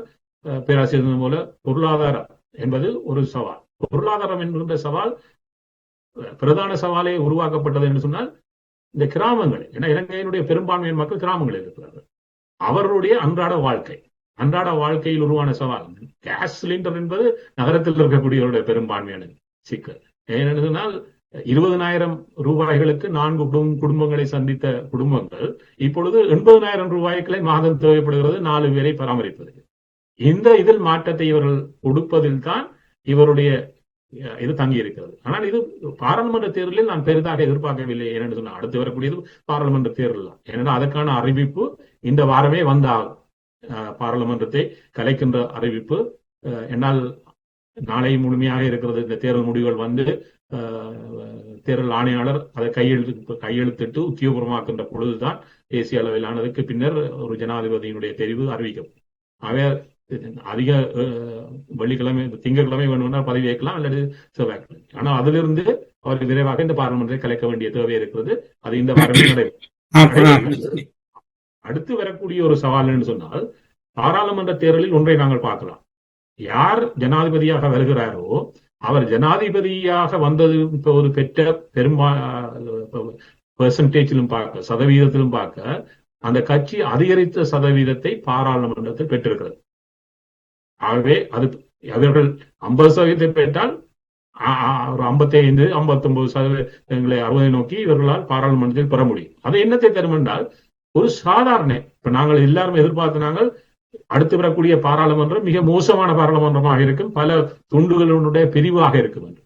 பேராசிரியர் போல பொருளாதாரம் என்பது ஒரு சவால். பொருளாதாரம் என்கின்ற சவால் பிரதான சவாலை உருவாக்கப்பட்டது என்று சொன்னால் இந்த கிராமங்கள், ஏன்னா இலங்கையினுடைய பெரும்பான்மையான மக்கள் கிராமங்களில் இருக்கிறார்கள். அவர்களுடைய அன்றாட வாழ்க்கையில் உருவான சவால். கேஸ் சிலிண்டர் என்பது நகரத்தில் இருக்கக்கூடியவருடைய பெரும்பான்மையான சிக்கல். ஏனென்று சொன்னால் 20,000 ரூபாய்களுக்கு 4 குடும்பங்களை சந்தித்த குடும்பங்கள் இப்பொழுது 80,000 ரூபாய்களை மாதம் தேவைப்படுகிறது 4 பேரை பராமரிப்பது. இதில் மாற்றத்தை இவர்கள் கொடுப்பதில் தான் இவருடைய இது தங்கி இருக்கிறது. ஆனால் இது பாராளுமன்ற தேர்தலில் நான் பெரிதாக எதிர்பார்க்கவில்லை. ஏனென்று சொன்னால் அடுத்து வரக்கூடியது பாராளுமன்ற தேர்தல் தான். ஏனென்றால் அதற்கான அறிவிப்பு இந்த வாரமே வந்தால் பாராளுமன்றத்தை கலைக்கின்ற அறிவிப்பு என்னால் நாளை முழுமையாக இருக்கிறது. இந்த தேர்தல் முடிவுகள் வந்து தேர்தல் ஆணையாளர் அதை கையெழுத்திட்டு உத்தியோகபூர்வமாக்கின்ற பொழுதுதான் தேசிய அளவிலானதுக்கு பின்னர் ஒரு ஜனாதிபதியினுடைய தெரிவு அறிவிக்கும். ஆக அதிக வெள்ளிக்கிழமை திங்கட்கிழமை வேணும்னால் பதவி ஏற்கலாம் அல்லது செவ்வாய்க்கிழமை. ஆனால் அதிலிருந்து அவருக்கு விரைவாக இந்த பாராளுமன்றத்தை கலைக்க வேண்டிய தேவை இருக்கிறது. அது இந்த வாரமே நடைபெறும். அடுத்து வரக்கூடிய ஒரு சவால் என்று சொன்னால் பாராளுமன்ற தேர்தலில் ஒன்றை நாங்கள் பார்க்கலாம். யார் ஜனாதிபதியாக வருகிறாரோ அவர் ஜனாதிபதியாக வந்தது ஒரு பெற்ற பெர்சன்டேஜிலும் பார்க்க, சதவீதத்திலும் பார்க்க அந்த கட்சி அதிகரித்த சதவீதத்தை பாராளுமன்றத்தில் பெற்றிருக்கிறது. ஆகவே அது அவர்கள் 50% பெற்றால் ஒரு 55, 59% 60 நோக்கி இவர்களால் பாராளுமன்றத்தில் பெற முடியும். அது என்னத்தை தரும் என்றால் ஒரு சாதாரண, இப்ப நாங்கள் எல்லாரும் எதிர்பார்த்து நாங்கள் அடுத்து வரக்கூடிய பாராளுமன்றம் மிக மோசமான பாராளுமன்றமாக இருக்கும், பல துண்டுகளுடைய பிரிவாக இருக்கும் என்று.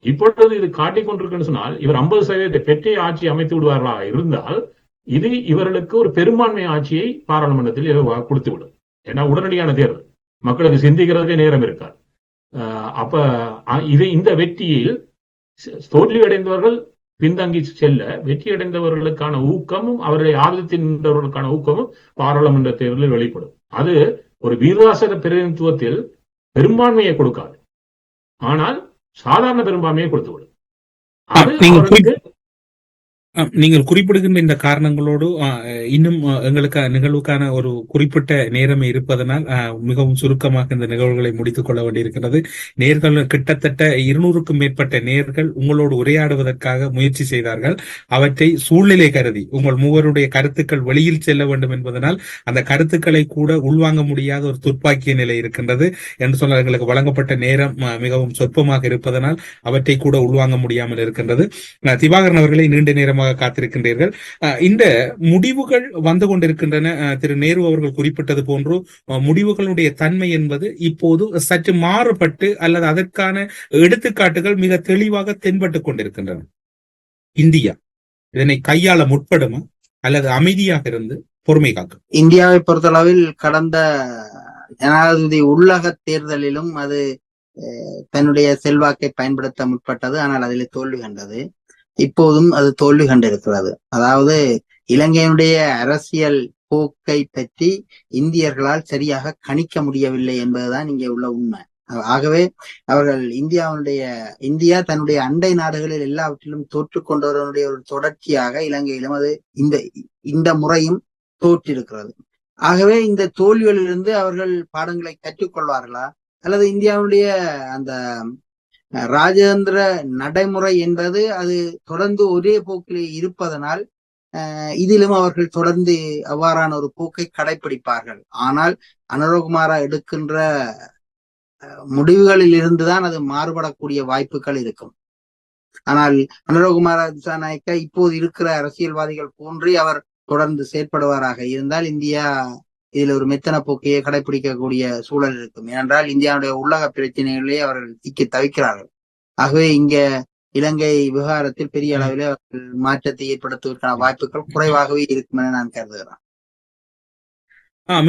இப்பொழுது இது காட்டிக் கொண்டிருக்குன்னு சொன்னால் இவர் 50% பெற்ற ஆட்சி அமைத்து விடுவார்களாக இருந்தால் இது இவர்களுக்கு ஒரு பெரும்பான்மை ஆட்சியை பாராளுமன்றத்தில் கொடுத்துவிடும். ஏன்னா உடனடியான தேர்தல், மக்களுக்கு சிந்திக்கிறதுக்கே நேரம் இருக்காது. அப்ப இந்த வெற்றியில் தோல்வி அடைந்தவர்கள் பின்தங்கி செல்ல, வெற்றி அடைந்தவர்களுக்கான ஊக்கமும் அவருடைய ஆதரித்தின்றவர்களுக்கான ஊக்கமும் பாராளுமன்ற தேர்தலில் வெளிப்படும். அது ஒரு வீரவாசக பிரதிநிதித்துவத்தில் பெரும்பான்மையை கொடுக்காது, ஆனால் சாதாரண பெரும்பான்மையை கொடுத்துவிடும். அது நீங்கள் குறிப்பிடுகின்ற இந்த காரணங்களோடு இன்னும் எங்களுக்கு நிகழ்வுக்கான ஒரு குறிப்பிட்ட நேரம் இருப்பதனால் மிகவும் சுருக்கமாக இந்த நிகழ்வுகளை முடித்துக் கொள்ள வேண்டியிருக்கிறது. நேர்கள் கிட்டத்தட்ட 200க்கும் மேற்பட்ட நேர்கள் உங்களோடு உரையாடுவதற்காக முயற்சி செய்தார்கள். அவற்றை சூழ்நிலை கருதி உங்கள் மூவருடைய கருத்துக்கள் வெளியில் செல்ல வேண்டும் என்பதனால் அந்த கருத்துக்களை கூட உள்வாங்க முடியாத ஒரு துப்பாக்கிய நிலை இருக்கின்றது என்று சொன்னால் எங்களுக்கு வழங்கப்பட்ட நேரம் மிகவும் சொற்பமாக இருப்பதனால் அவற்றை கூட உள்வாங்க முடியாமல் இருக்கின்றது. திவாகரன் அவர்களை நீண்ட நேரமாக காத்திருக்கின்றீர்கள். இந்த முடிவுகள் வந்து கொண்டிருக்கின்றன. திரு நேரு அவர்கள் குறிப்பிட்டது போன்று முடிவுகளுடைய தன்மை என்பது இப்போது சற்று மாறுபட்டு அல்லது அதற்கான எடுத்துக்காட்டுகள் மிக தெளிவாக தென்பட்டுக் கொண்டிருக்கின்றன. இந்தியா இதனை கையாள முற்படுமா அல்லது அமைதியாக இருந்து பொறுமை காக்கும்? இந்தியாவை பொறுத்தளவில் கடந்த ஜனாதிபதி உள்ளக தேர்தலிலும் அது தன்னுடைய செல்வாக்கை பயன்படுத்த முற்பட்டது. ஆனால் அதில் தோல்வி கண்டது. இப்போதும் அது தோல்வி கண்டிருக்கிறது. அதாவது இலங்கையினுடைய அரசியல் போக்கை பற்றி இந்தியர்களால் சரியாக கணிக்க முடியவில்லை என்பதுதான் இங்கே உள்ள உண்மை. ஆகவே அவர்கள் இந்தியா தன்னுடைய அண்டை நாடுகளில் எல்லாவற்றிலும் தோற்றுக் கொண்டவர்களுடைய ஒரு தொடர்ச்சியாக இலங்கையிலும் அது இந்த முறையும் தோற்றிருக்கிறது. ஆகவே இந்த தோல்விகளிலிருந்து அவர்கள் பாடங்களை கற்றுக்கொள்வார்களா அல்லது இந்தியாவுடைய அந்த ராஜதந்திர நடைமுறை என்பது அது தொடர்ந்து ஒரே போக்கிலே இருப்பதனால் இதிலும் அவர்கள் தொடர்ந்து அவ்வாறான ஒரு போக்கை கடைபிடிப்பார்கள். ஆனால் அனுரகுமாரா எடுக்கின்ற முடிவுகளில் இருந்துதான் அது மாறுபடக்கூடிய வாய்ப்புகள் இருக்கும். ஆனால் அனுரகுமார திசாநாயக்க இப்போது இருக்கிற அரசியல்வாதிகள் போன்றே அவர் தொடர்ந்து செயற்படுவாராக இருந்தால் இந்தியா இதில் ஒரு மெத்தன போக்கையை கடைபிடிக்கக்கூடிய சூழல் இருக்கும். ஏனென்றால் இந்தியாவுடைய உள்ளக பிரச்சனைகளே அவர்கள் சிக்கி தவிக்கிறார்கள். ஆகவே இங்க இலங்கை விவகாரத்தில் பெரிய அளவில் அவர்கள் மாற்றத்தை ஏற்படுத்துவதற்கான வாய்ப்புகள் குறைவாகவே இருக்கும் என நான் கருதுகிறேன்.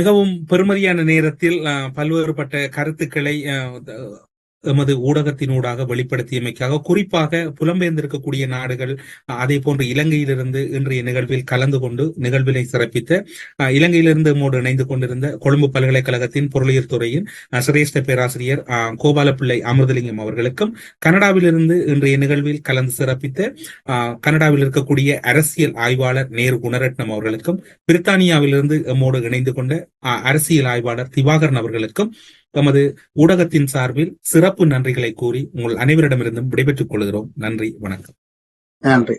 மிகவும் பெருமதியான நேரத்தில் பல்வேறுபட்ட கருத்துக்களை எமது ஊடகத்தினூடாக வெளிப்படுத்தியமைக்காக, குறிப்பாக புலம்பெயர்ந்திருக்கக்கூடிய நாடுகள் அதே போன்று இலங்கையிலிருந்து இன்றைய நிகழ்வில் கலந்து கொண்டு நிகழ்வினை சிறப்பித்த இலங்கையிலிருந்து நம்மோடு இணைந்து கொண்டிருந்த கொழும்பு பல்கலைக்கழகத்தின் பொருளியல் துறையின் சிரேஷ்ட பேராசிரியர் கோபாலப்பிள்ளை அமிர்தலிங்கம் அவர்களுக்கும், கனடாவிலிருந்து இன்றைய நிகழ்வில் கலந்து சிறப்பித்த கனடாவில் இருக்கக்கூடிய அரசியல் ஆய்வாளர் நேரு குணரட்னம் அவர்களுக்கும், பிரித்தானியாவிலிருந்து நம்மோடு இணைந்து கொண்ட அரசியல் ஆய்வாளர் திவாகரன் அவர்களுக்கும் தமது ஊடகத்தின் சார்பில் சிறப்பு நன்றிகளை கூறி உங்கள் அனைவரிடமிருந்தும் விடைபெற்றுக் கொள்கிறோம். நன்றி, வணக்கம். நன்றி.